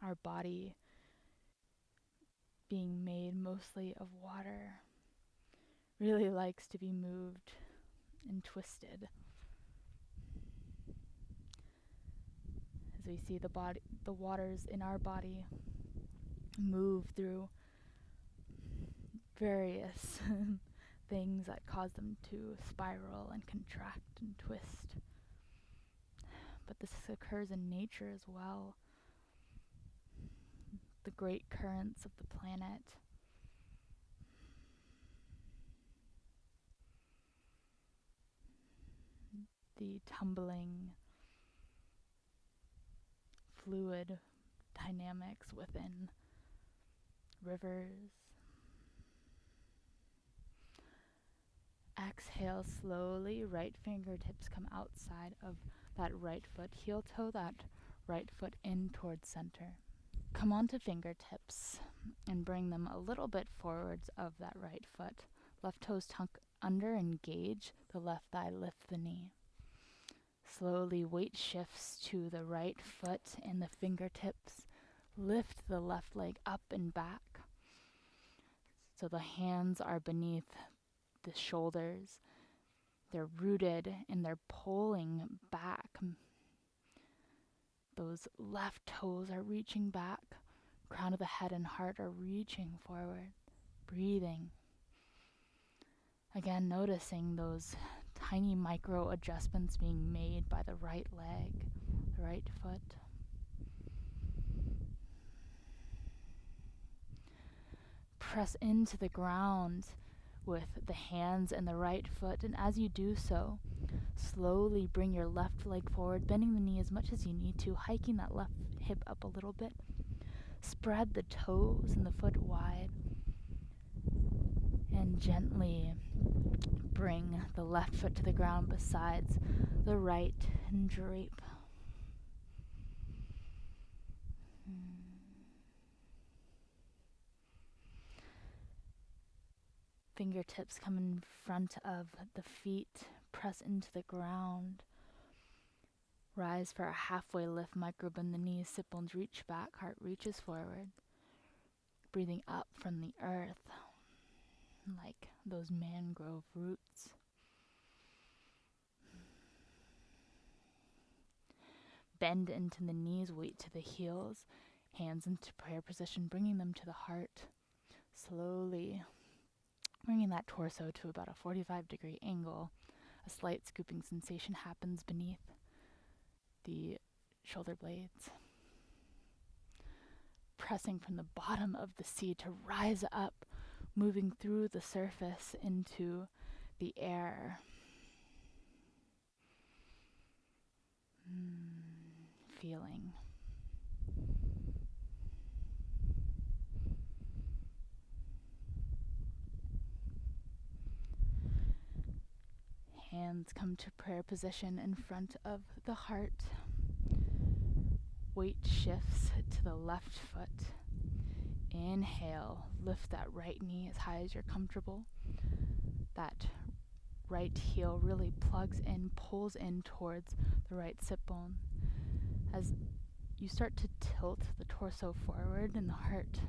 Our body being made mostly of water really likes to be moved and twisted. As we see the waters in our body move through various things that cause them to spiral and contract and twist. But this occurs in nature as well. The great currents of the planet. The tumbling fluid dynamics within rivers. Exhale slowly, right fingertips come outside of that right foot, heel toe that right foot in towards center. Come onto fingertips and bring them a little bit forwards of that right foot. Left toes tuck under, engage the left thigh, lift the knee. Slowly weight shifts to the right foot and the fingertips. Lift the left leg up and back. So the hands are beneath the shoulders. They're rooted and they're pulling back. Those left toes are reaching back. Crown of the head and heart are reaching forward. Breathing. Again, noticing those tiny micro adjustments being made by the right leg, the right foot. Press into the ground with the hands and the right foot, and as you do so, slowly bring your left leg forward, bending the knee as much as you need to, hiking that left hip up a little bit. Spread the toes and the foot wide, and gently bring the left foot to the ground besides the right and drape. Fingertips come in front of the feet, press into the ground. Rise for a halfway lift, micro bend the knees, sit bones reach back, heart reaches forward. Breathing up from the earth, like those mangrove roots. Bend into the knees, weight to the heels, hands into prayer position, bringing them to the heart. Slowly bringing that torso to about a 45-degree angle. A slight scooping sensation happens beneath the shoulder blades. Pressing from the bottom of the seat to rise up, moving through the surface into the air. Feeling. Hands come to prayer position in front of the heart. Weight shifts to the left foot. Inhale, lift that right knee as high as you're comfortable. That right heel really plugs in, pulls in towards the right sit bone. As you start to tilt the torso forward and the heart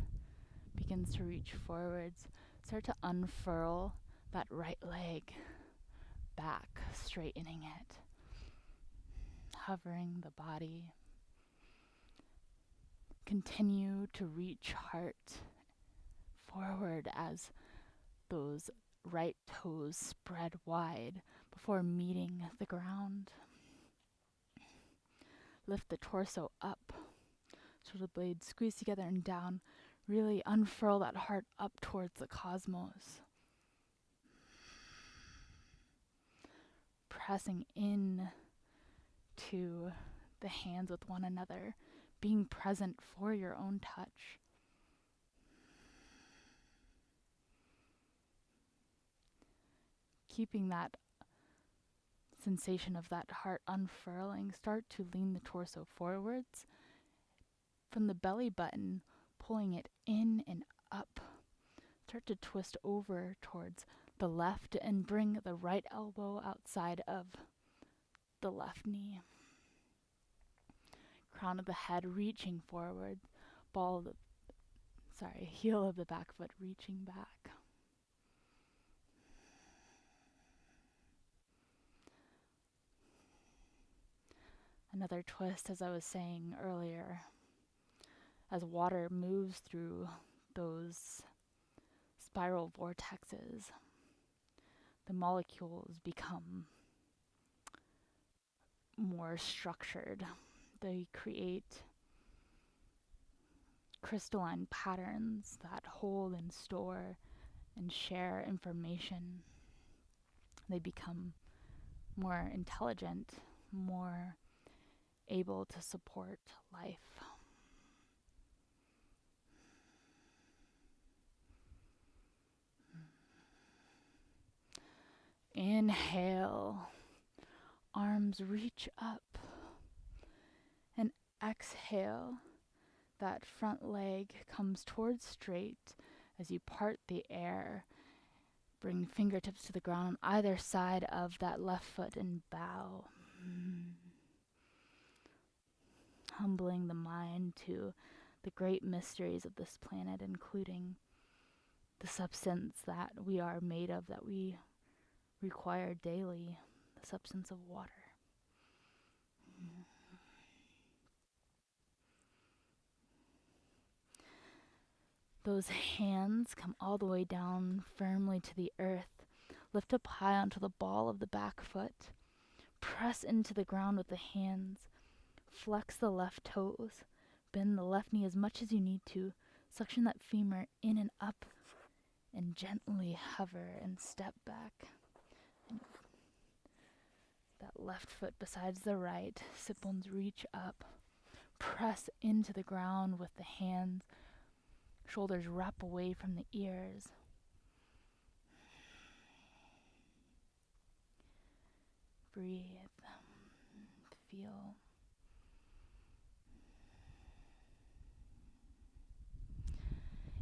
begins to reach forwards, start to unfurl that right leg back, straightening it, hovering the body. Continue to reach heart forward as those right toes spread wide before meeting the ground. Lift the torso up, shoulder blades squeeze together and down. Really unfurl that heart up towards the cosmos. Pressing in to the hands with one another, being present for your own touch. Keeping that sensation of that heart unfurling, start to lean the torso forwards. From the belly button, pulling it in and up. Start to twist over towards the left and bring the right elbow outside of the left knee. Crown of the head reaching forward, heel of the back foot reaching back. Another twist, as I was saying earlier, as water moves through those spiral vortexes, the molecules become more structured. They create crystalline patterns that hold and store and share information. They become more intelligent, more able to support life. Inhale, arms reach up, and Exhale, that front leg comes towards straight as you part the air. Bring fingertips to the ground on either side of that left foot and bow. Humbling the mind to the great mysteries of this planet, including the substance that we are made of, that we require daily, the substance of water. Those hands come all the way down firmly to the earth. Lift up high onto the ball of the back foot. Press into the ground with the hands. Flex the left toes. Bend the left knee as much as you need to. Suction that femur in and up. And gently hover and step back. And that left foot besides the right. Sit bones reach up. Press into the ground with the hands. Shoulders wrap away from the ears. Breathe. Feel.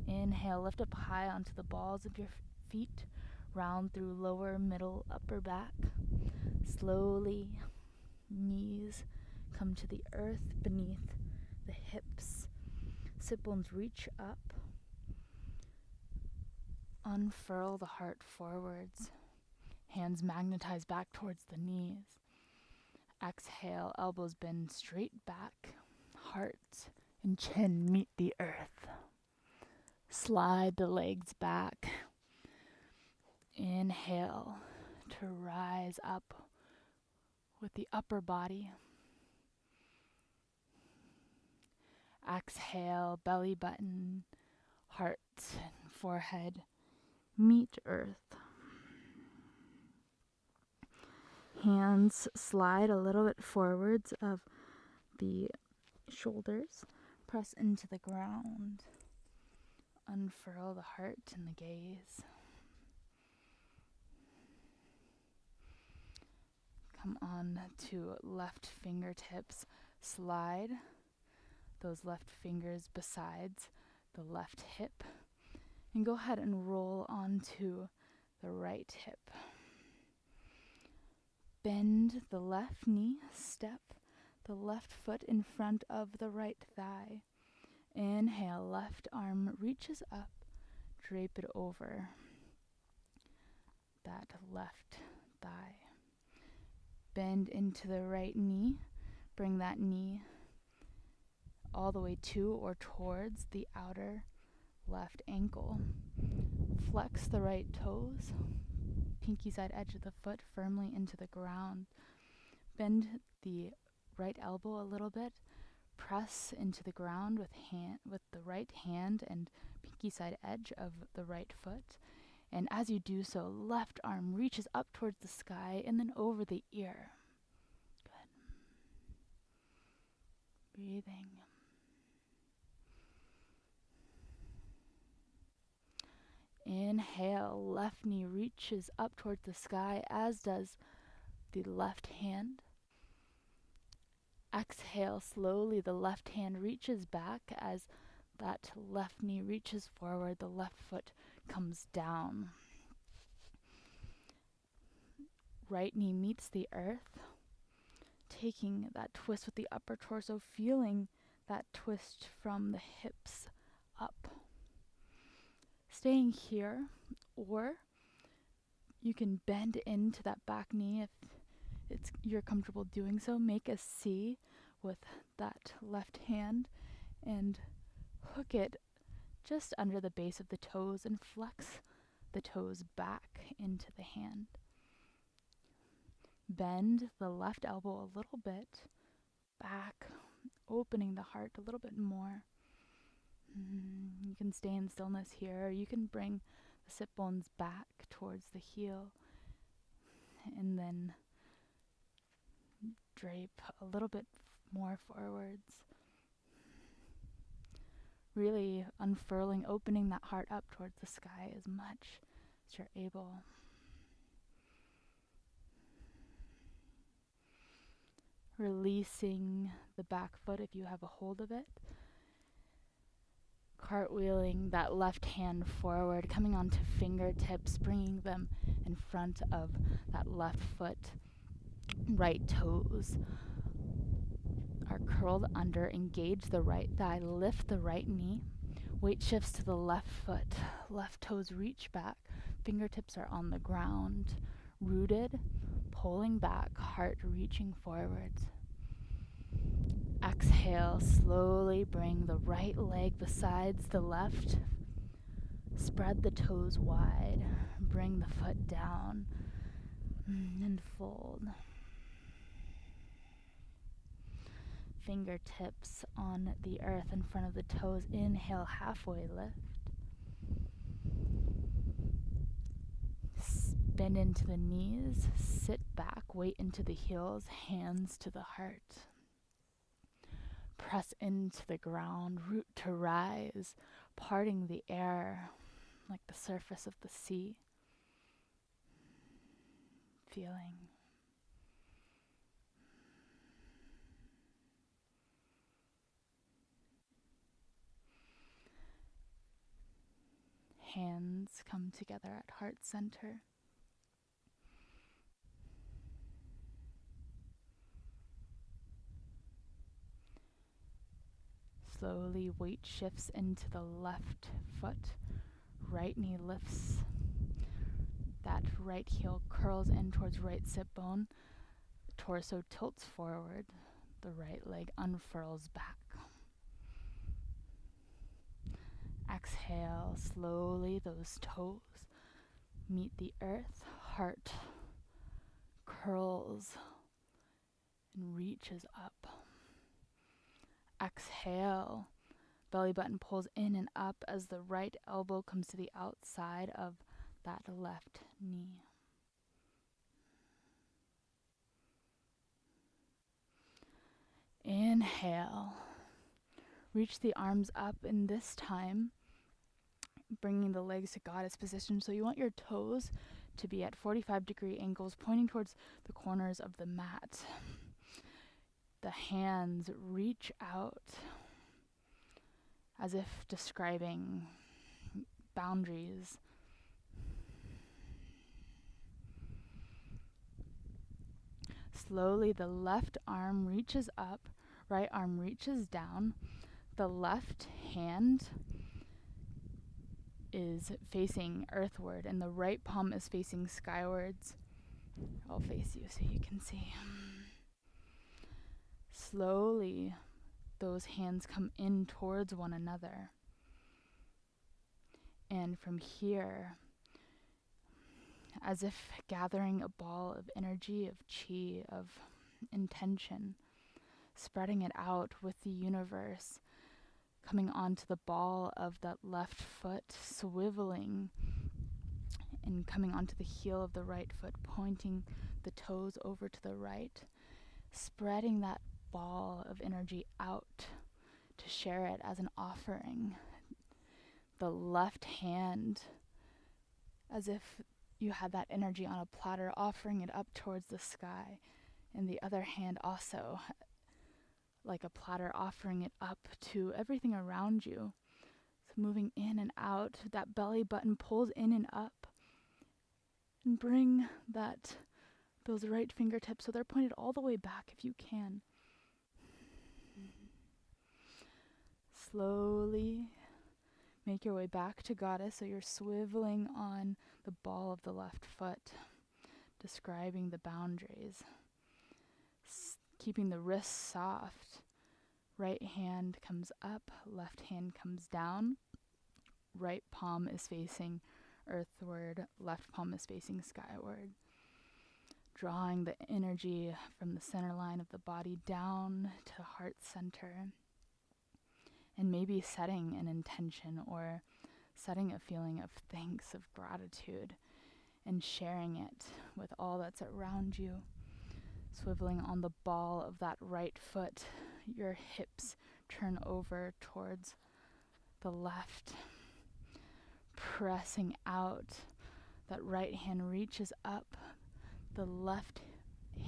Inhale, lift up high onto the balls of your feet. Round through lower, middle, upper back. Slowly, knees come to the earth beneath the hips. Sit bones reach up. Unfurl the heart forwards. Hands magnetize back towards the knees. Exhale, elbows bend straight back. Heart and chin meet the earth. Slide the legs back. Inhale to rise up with the upper body. Exhale, belly button, heart, and forehead meet earth. Hands slide a little bit forwards of the shoulders. Press into the ground. Unfurl the heart and the gaze. Come on to left fingertips. Slide those left fingers besides the left hip. And go ahead and roll onto the right hip. Bend the left knee, step the left foot in front of the right thigh. Inhale, left arm reaches up, drape it over that left thigh. Bend into the right knee, bring that knee all the way to or towards the outer left ankle. Flex the right toes, pinky side edge of the foot firmly into the ground. Bend the right elbow a little bit. Press into the ground with the right hand and pinky side edge of the right foot. And as you do so, left arm reaches up towards the sky and then over the ear. Good. Breathing. Inhale, left knee reaches up towards the sky, as does the left hand. Exhale, slowly the left hand reaches back as that left knee reaches forward, the left foot comes down. Right knee meets the earth, taking that twist with the upper torso, feeling that twist from the hips up. Staying here, or you can bend into that back knee if you're comfortable doing so. Make a C with that left hand and hook it just under the base of the toes and flex the toes back into the hand. Bend the left elbow a little bit back, opening the heart a little bit more. You can stay in stillness here, or you can bring the sit bones back towards the heel and then drape a little bit more forwards. Really unfurling, opening that heart up towards the sky as much as you're able. Releasing the back foot if you have a hold of it. Cartwheeling that left hand forward, coming onto fingertips, bringing them in front of that left foot. Right toes are curled under. Engage the right thigh, lift the right knee. Weight shifts to the left foot. Left toes reach back. Fingertips are on the ground. Rooted, pulling back, heart reaching forwards. Exhale, slowly bring the right leg besides the left. Spread the toes wide. Bring the foot down and fold. Fingertips on the earth in front of the toes. Inhale, halfway lift. Bend into the knees. Sit back, weight into the heels, hands to the heart. Press into the ground, root to rise, parting the air like the surface of the sea. Feeling. Hands come together at heart center. Slowly, weight shifts into the left foot. Right knee lifts. That right heel curls in towards right sit bone. Torso tilts forward. The right leg unfurls back. Exhale, slowly those toes meet the earth. Heart curls and reaches up. Exhale, belly button pulls in and up as the right elbow comes to the outside of that left knee. Inhale, reach the arms up, and this time bringing the legs to goddess position. So you want your toes to be at 45-degree angles, pointing towards the corners of the mat. The hands reach out as if describing boundaries. Slowly, the left arm reaches up, right arm reaches down. The left hand is facing earthward, and the right palm is facing skywards. I'll face you so you can see. Slowly, those hands come in towards one another. And from here, as if gathering a ball of energy, of chi, of intention, spreading it out with the universe, coming onto the ball of that left foot, swiveling, and coming onto the heel of the right foot, pointing the toes over to the right, spreading that ball of energy out to share it as an offering. The left hand, as if you had that energy on a platter, offering it up towards the sky, and the other hand also like a platter, offering it up to everything around you. So moving in and out, that belly button pulls in and up, and bring those right fingertips so they're pointed all the way back if you can. Slowly make your way back to goddess, so you're swiveling on the ball of the left foot, describing the boundaries. Keeping the wrists soft. Right hand comes up, left hand comes down. Right palm is facing earthward, left palm is facing skyward. Drawing the energy from the center line of the body down to heart center. And maybe setting an intention or setting a feeling of thanks, of gratitude, and sharing it with all that's around you. Swiveling on the ball of that right foot, your hips turn over towards the left. Pressing out, that right hand reaches up, the left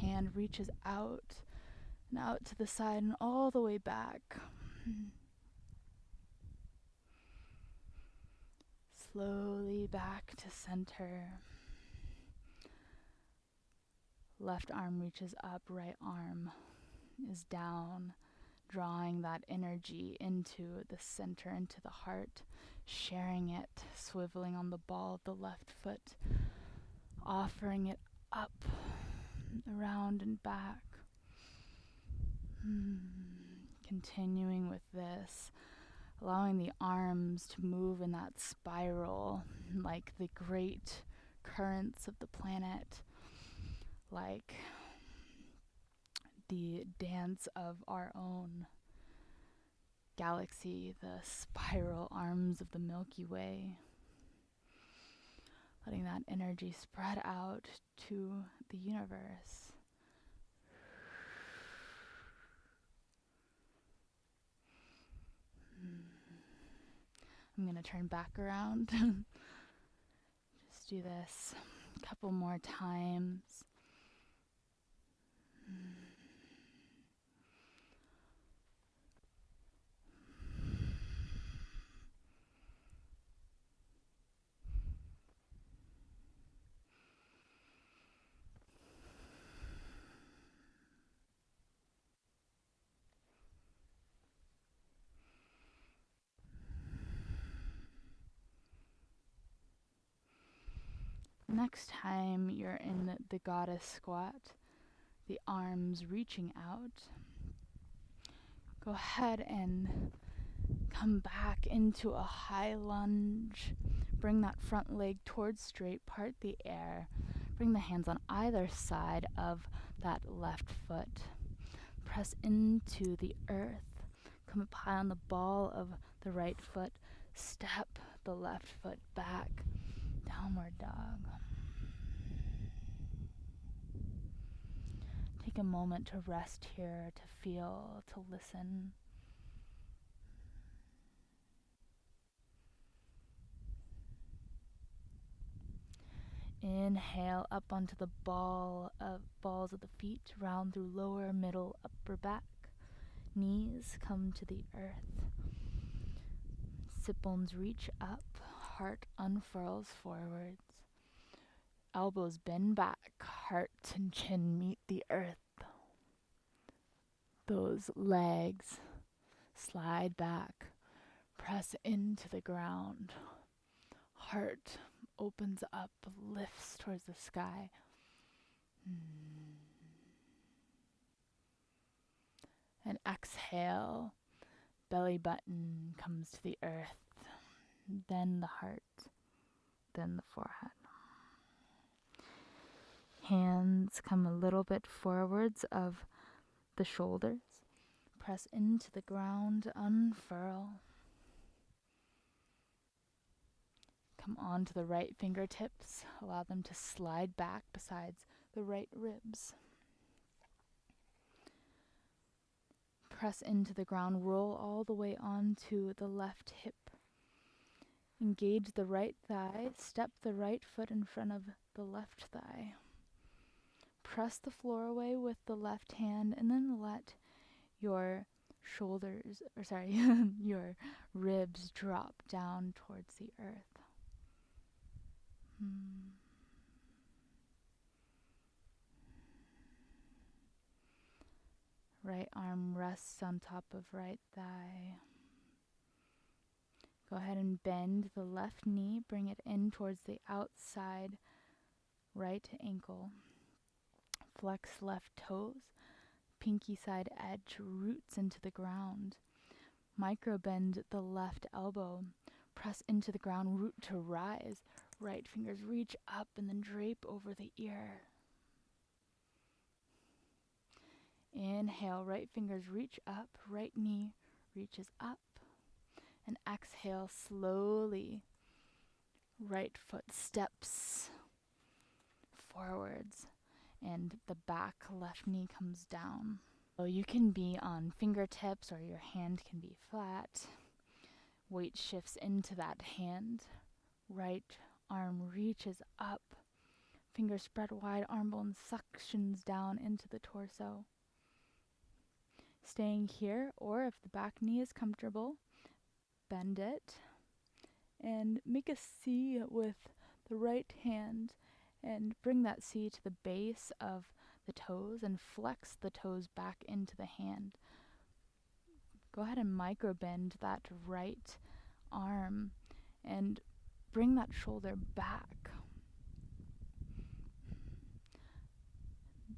hand reaches out and out to the side and all the way back. Slowly back to center. Left arm reaches up, right arm is down, drawing that energy into the center, into the heart, sharing it, swiveling on the ball of the left foot, offering it up, around and back. Continuing with this, allowing the arms to move in that spiral like the great currents of the planet, like the dance of our own galaxy, the spiral arms of the Milky Way. Letting that energy spread out to the universe. I'm going to turn back around. Just do this a couple more times. Next time you're in the goddess squat, the arms reaching out, go ahead and come back into a high lunge. Bring that front leg towards straight, part the air. Bring the hands on either side of that left foot. Press into the earth. Come up high on the ball of the right foot. Step the left foot back. Downward dog. Take a moment to rest here, to feel, to listen. Inhale up onto the balls of the feet, round through lower, middle, upper back. Knees come to the earth. Sit bones reach up, heart unfurls forwards. Elbows bend back, heart and chin meet the earth. Those legs slide back, press into the ground. Heart opens up, lifts towards the sky. And exhale, belly button comes to the earth, then the heart, then the forehead. Hands come a little bit forwards of the shoulders. Press into the ground, unfurl. Come onto the right fingertips. Allow them to slide back besides the right ribs. Press into the ground, roll all the way onto the left hip. Engage the right thigh, step the right foot in front of the left thigh. Press the floor away with the left hand and then let your your ribs drop down towards the earth. Right arm rests on top of right thigh. Go ahead and bend the left knee, bring it in towards the outside right ankle. Flex left toes, pinky side edge roots into the ground. Micro bend the left elbow, press into the ground, root to rise. Right fingers reach up and then drape over the ear. Inhale, right fingers reach up, right knee reaches up. And exhale slowly. Right foot steps forwards and the back left knee comes down. So you can be on fingertips or your hand can be flat. Weight shifts into that hand. Right arm reaches up. Fingers spread wide, arm bone suctions down into the torso. Staying here, or if the back knee is comfortable, bend it and make a C with the right hand and bring that C to the base of the toes and flex the toes back into the hand. Go ahead and micro bend that right arm and bring that shoulder back.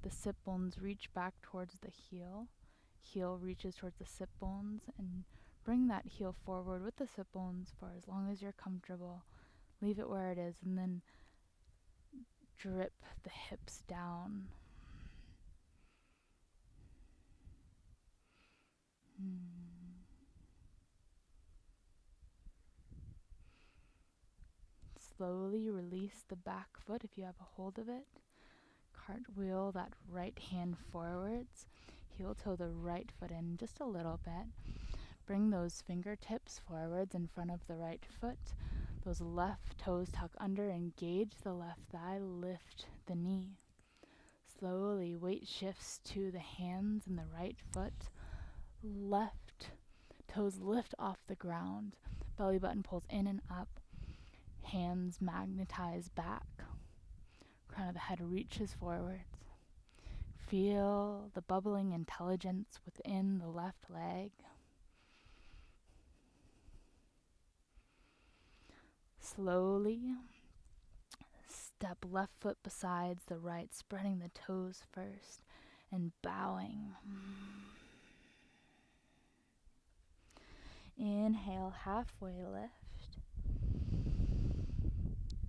The sit bones reach back towards the heel. Heel reaches towards the sit bones, and bring that heel forward with the sit bones for as long as you're comfortable. Leave it where it is, and then drip the hips down. Slowly release the back foot if you have a hold of it. Cartwheel that right hand forwards. Heel toe the right foot in just a little bit. Bring those fingertips forwards in front of the right foot. Those left toes tuck under, engage the left thigh, lift the knee. Slowly, weight shifts to the hands and the right foot. Left toes lift off the ground. Belly button pulls in and up. Hands magnetize back. Crown of the head reaches forwards. Feel the bubbling intelligence within the left leg. Slowly step left foot besides the right, spreading the toes first and bowing. Inhale, halfway lift.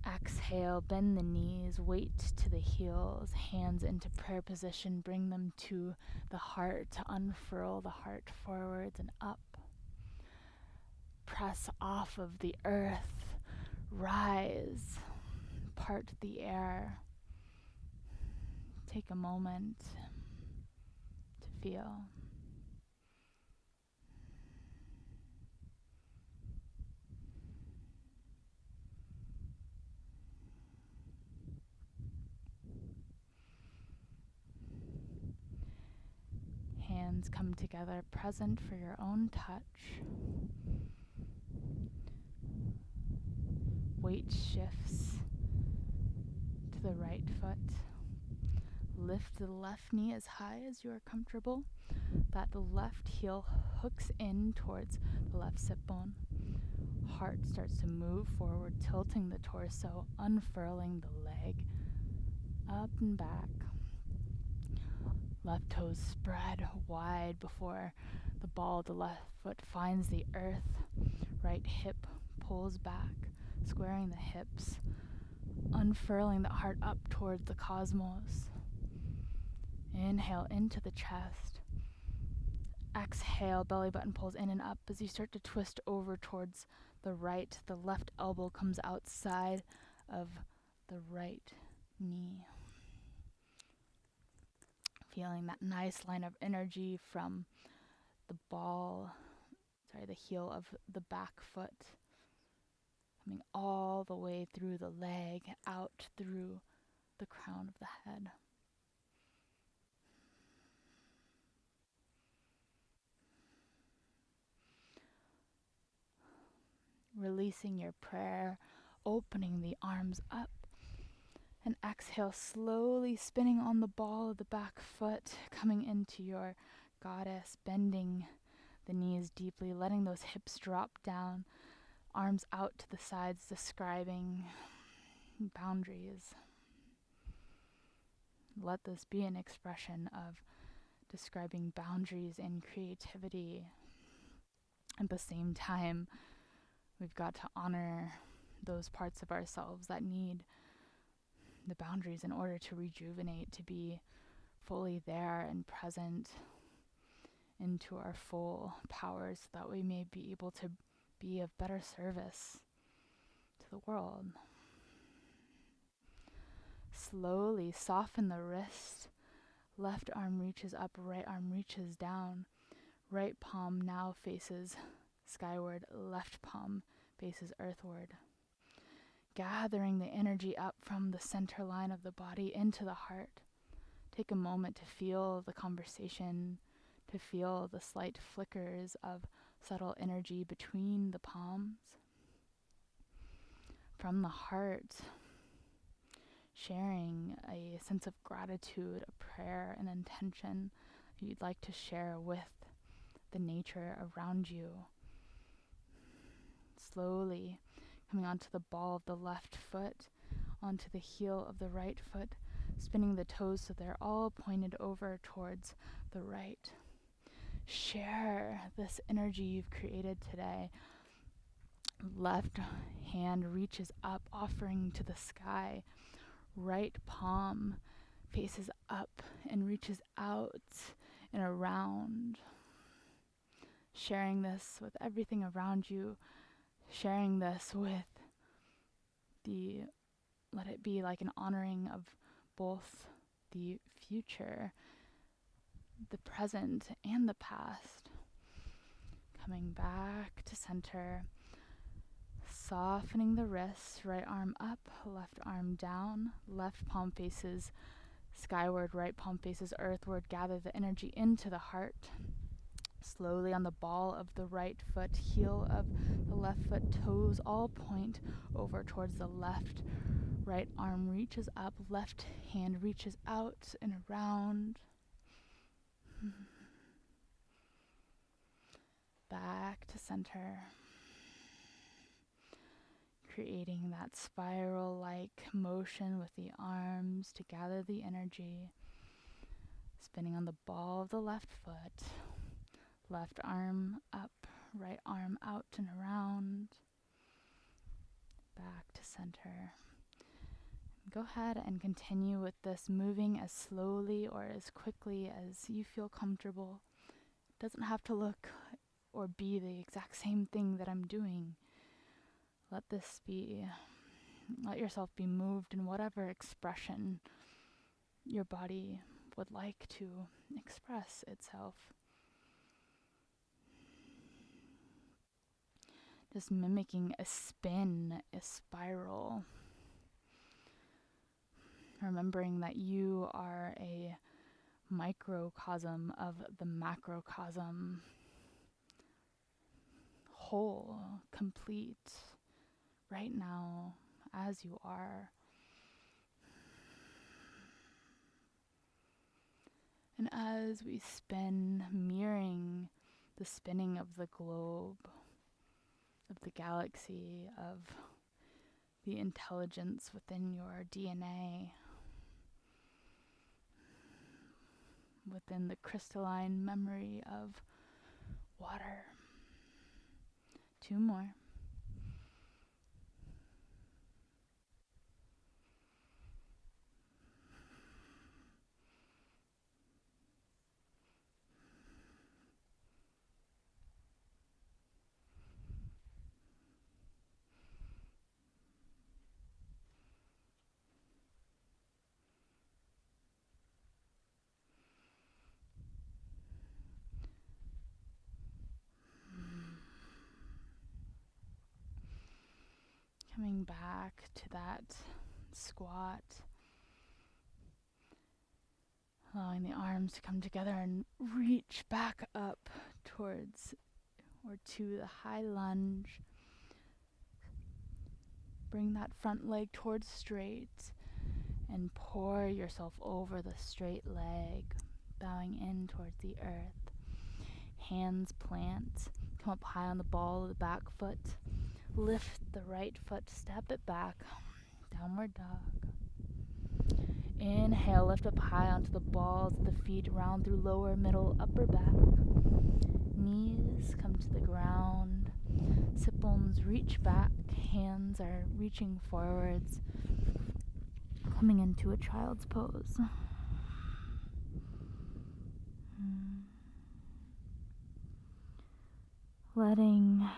Exhale, bend the knees, weight to the heels, hands into prayer position, bring them to the heart to unfurl the heart forwards and up. Press off of the earth, rise, part the air. Take a moment to feel. Hands come together, present for your own touch. Weight shifts to the right foot. Lift the left knee as high as you are comfortable. That the left heel hooks in towards the left sit bone. Heart starts to move forward, tilting the torso, unfurling the leg, up and back. Left toes spread wide before the ball of the left foot finds the earth. Right hip pulls back, squaring the hips, unfurling the heart up towards the cosmos. Inhale into the chest. Exhale, belly button pulls in and up as you start to twist over towards the right. The left elbow comes outside of the right knee. Feeling that nice line of energy from the heel of the back foot, coming all the way through the leg, out through the crown of the head. Releasing your prayer, opening the arms up, and exhale, slowly spinning on the ball of the back foot, coming into your goddess, bending the knees deeply, letting those hips drop down, arms out to the sides, describing boundaries. Let this be an expression of describing boundaries and creativity. At the same time, we've got to honor those parts of ourselves that need the boundaries in order to rejuvenate, to be fully there and present into our full powers so that we may be able to be of better service to the world. Slowly soften the wrist. Left arm reaches up, right arm reaches down. Right palm now faces skyward, left palm faces earthward. Gathering the energy up from the center line of the body into the heart. Take a moment to feel the conversation, to feel the slight flickers of subtle energy between the palms. From the heart, sharing a sense of gratitude, a prayer, an intention you'd like to share with the nature around you. Slowly coming onto the ball of the left foot, onto the heel of the right foot, spinning the toes so they're all pointed over towards the right. Share this energy you've created today. Left hand reaches up, offering to the sky. Right palm faces up and reaches out and around. Sharing this with everything around you. Sharing this with let it be like an honoring of both the future, the present, and the past. Coming back to center, softening the wrists, right arm up, left arm down, left palm faces skyward, right palm faces earthward. Gather the energy into the heart. Slowly on the ball of the right foot, heel of the left foot, toes all point over towards the left. Right arm reaches up, left hand reaches out and around. Back to center. Creating that spiral-like motion with the arms to gather the energy. Spinning on the ball of the left foot. Left arm up, right arm out and around. Back to center. Go ahead and continue with this, moving as slowly or as quickly as you feel comfortable. It doesn't have to look or be the exact same thing that I'm doing. Let yourself be moved in whatever expression your body would like to express itself. Just mimicking a spin, a spiral. Remembering that you are a microcosm of the macrocosm, whole, complete, right now, as you are. And as we spin, mirroring the spinning of the globe, of the galaxy, of the intelligence within your DNA, within the crystalline memory of water. 2 more. Coming back to that squat, allowing the arms to come together and reach back up towards or to the high lunge. Bring that front leg towards straight and pour yourself over the straight leg, bowing in towards the earth. Hands plant, come up high on the ball of the back foot. Lift the right foot, step it back, downward dog. Inhale, lift up high onto the balls of the feet, round through lower, middle, upper back. Knees come to the ground. Sit bones reach back, hands are reaching forwards, coming into a child's pose. Letting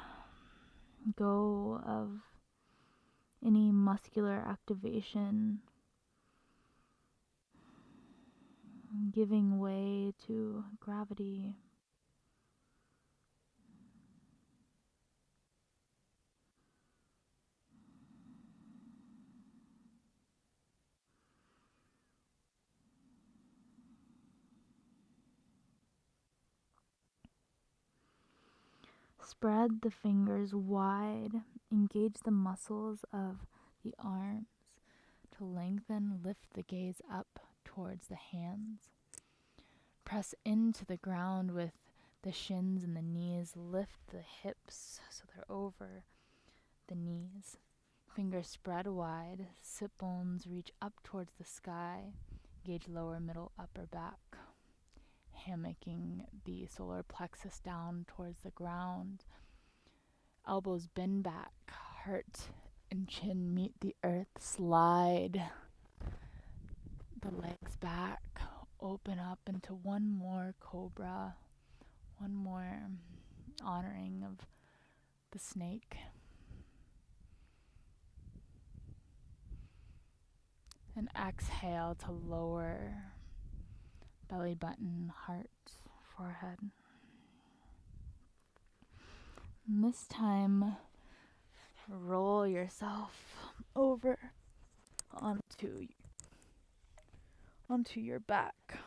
go of any muscular activation, giving way to gravity. Spread the fingers wide, engage the muscles of the arms to lengthen, lift the gaze up towards the hands. Press into the ground with the shins and the knees, lift the hips so they're over the knees. Fingers spread wide, sit bones reach up towards the sky, engage lower, middle, upper back. Hammocking the solar plexus down towards the ground. Elbows bend back, heart and chin meet the earth, slide the legs back, open up into one more cobra, one more honoring of the snake. And exhale to lower belly button, heart, forehead. And this time, roll yourself over onto your back.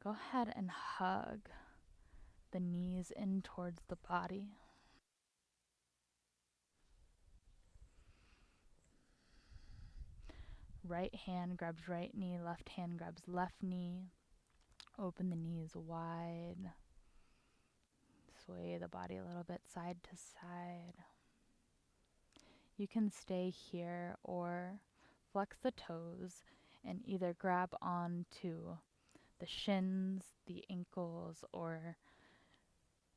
Go ahead and hug the knees in towards the body. Right hand grabs right knee, left hand grabs left knee. Open the knees wide. Sway the body a little bit side to side. You can stay here or flex the toes and either grab onto the shins, the ankles, or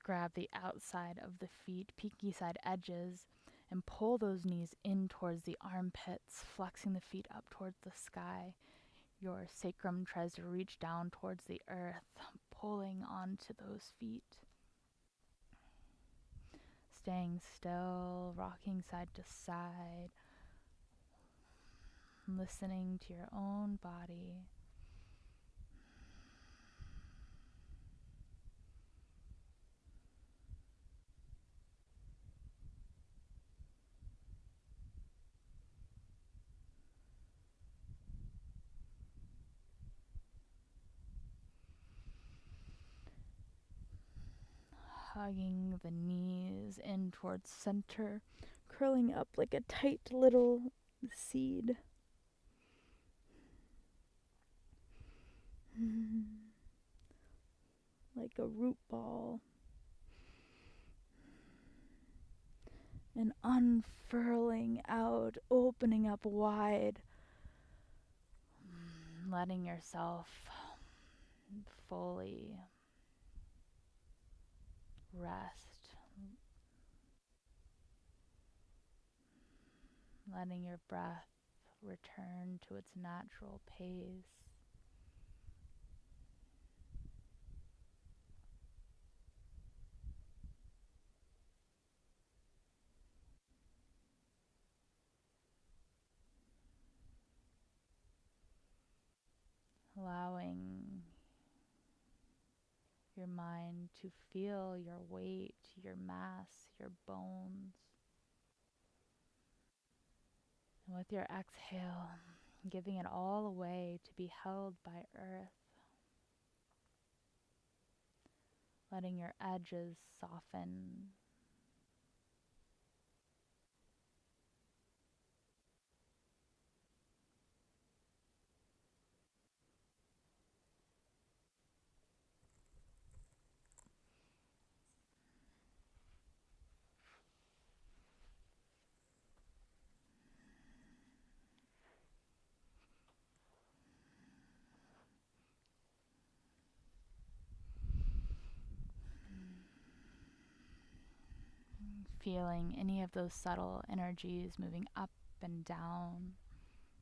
grab the outside of the feet, peaky side edges, and pull those knees in towards the armpits, flexing the feet up towards the sky. Your sacrum tries to reach down towards the earth, pulling onto those feet. Staying still, rocking side to side, listening to your own body. Hugging the knees in towards center, curling up like a tight little seed. Like a root ball. And unfurling out, opening up wide. Letting yourself fully rest. Letting your breath return to its natural pace. Allowing your mind to feel your weight, your mass, your bones. And with your exhale, giving it all away to be held by earth. Letting your edges soften. Feeling any of those subtle energies moving up and down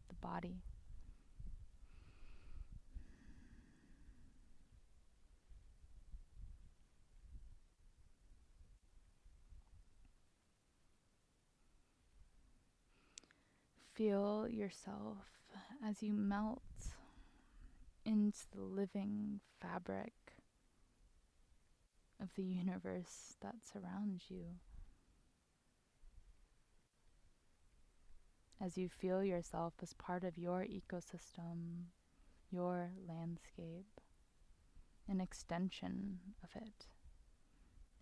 the body. Feel yourself as you melt into the living fabric of the universe that surrounds you. As you feel yourself as part of your ecosystem, your landscape, an extension of it,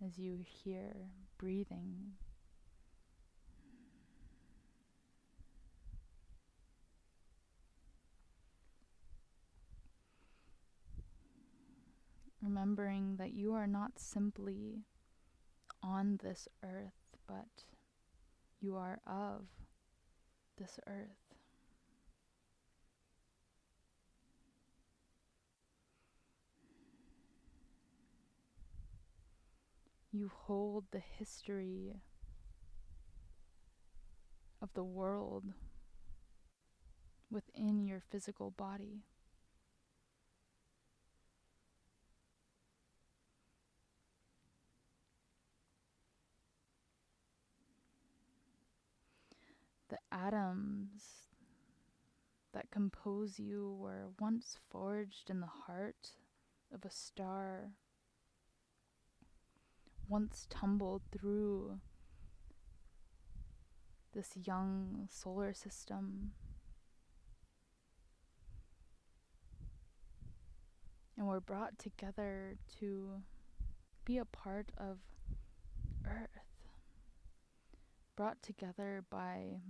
as you hear breathing. Remembering that you are not simply on this earth, but you are of this earth. You hold the history of the world within your physical body. The atoms that compose you were once forged in the heart of a star, once tumbled through this young solar system, and were brought together to be a part of Earth, brought together by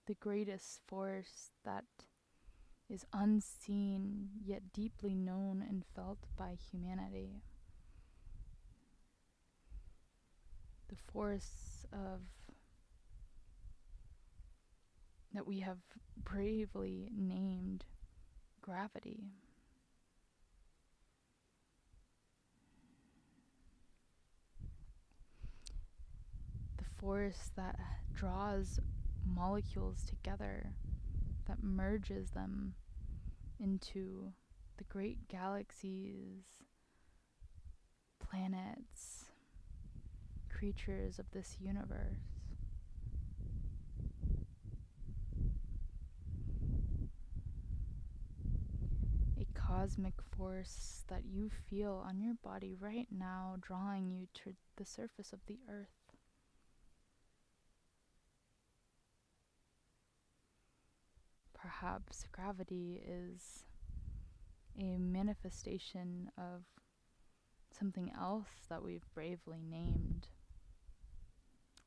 the greatest force that is unseen yet deeply known and felt by humanity. The force of that we have bravely named gravity. The force that draws molecules together, that merges them into the great galaxies, planets, creatures of this universe. A cosmic force that you feel on your body right now, drawing you to the surface of the earth. Perhaps gravity is a manifestation of something else that we've bravely named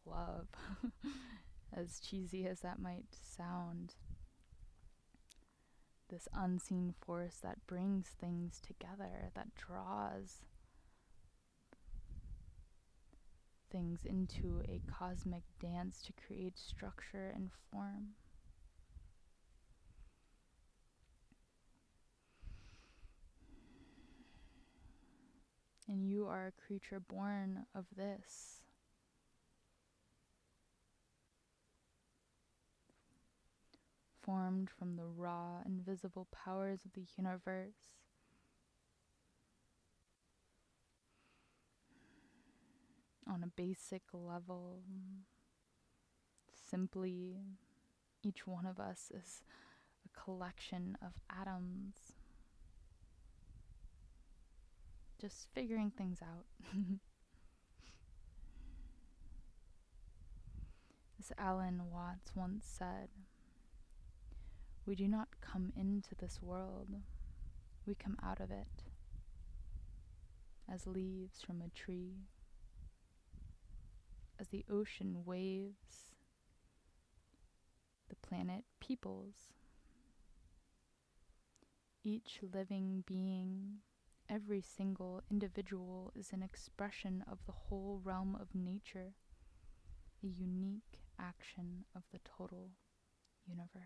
love, as cheesy as that might sound. This unseen force that brings things together, that draws things into a cosmic dance to create structure and form. And you are a creature born of this. Formed from the raw, invisible powers of the universe. On a basic level, simply, each one of us is a collection of atoms. Just figuring things out. As Alan Watts once said, we do not come into this world, we come out of it, as leaves from a tree, as the ocean waves, the planet peoples. Each living being, every single individual is an expression of the whole realm of nature, a unique action of the total universe.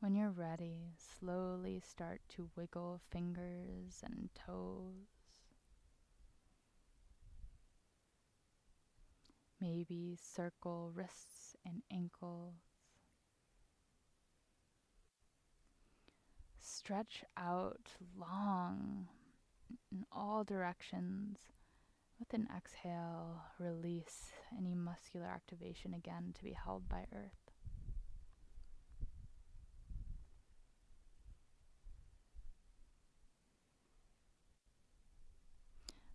When you're ready, slowly start to wiggle fingers and toes. Maybe circle wrists and ankles. Stretch out long in all directions, With an exhale, release any muscular activation again to be held by earth.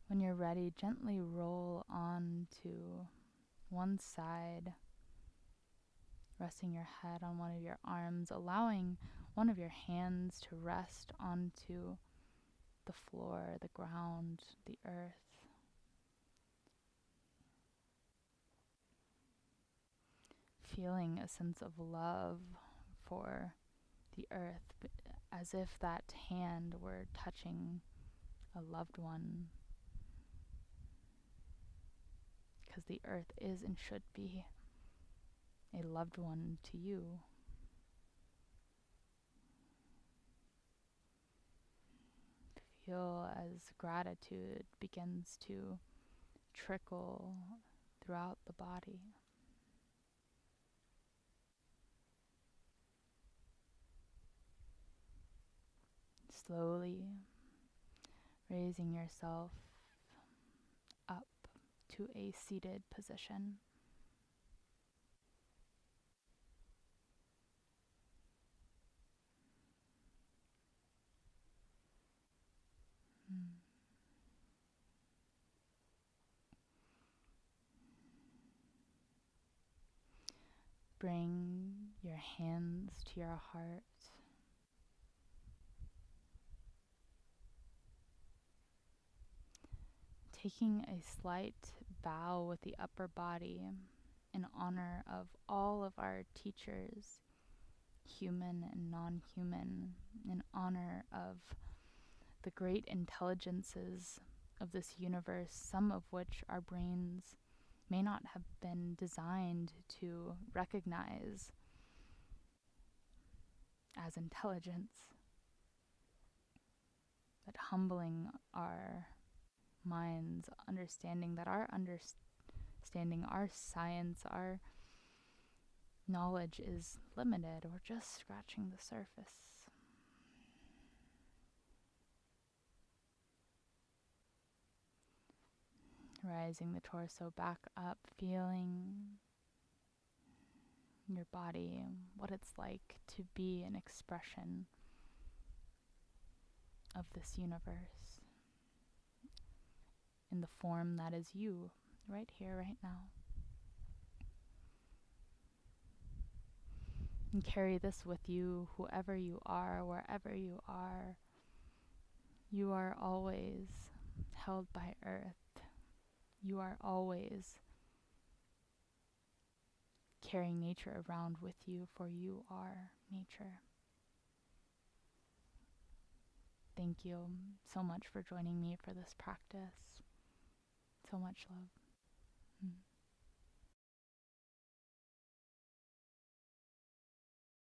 When you're ready, gently roll on to one side, resting your head on one of your arms, allowing one of your hands to rest onto the floor, the ground, the earth. Feeling a sense of love for the earth, as if that hand were touching a loved one, because the earth is and should be a loved one to you. Feel as gratitude begins to trickle throughout the body. Slowly raising yourself up to a seated position. Bring your hands to your heart. Taking a slight bow with the upper body in honor of all of our teachers, human and non-human, in honor of the great intelligences of this universe, some of which our brains may not have been designed to recognize as intelligence, but humbling our minds, understanding that our understanding, our science, our knowledge is limited. We're just scratching the surface. Rising the torso back up, feeling your body, what it's like to be an expression of this universe in the form that is you, right here, right now. And carry this with you, whoever you are, wherever you are. You are always held by earth. You are always carrying nature around with you, for you are nature. Thank you so much for joining me for this practice. So much love.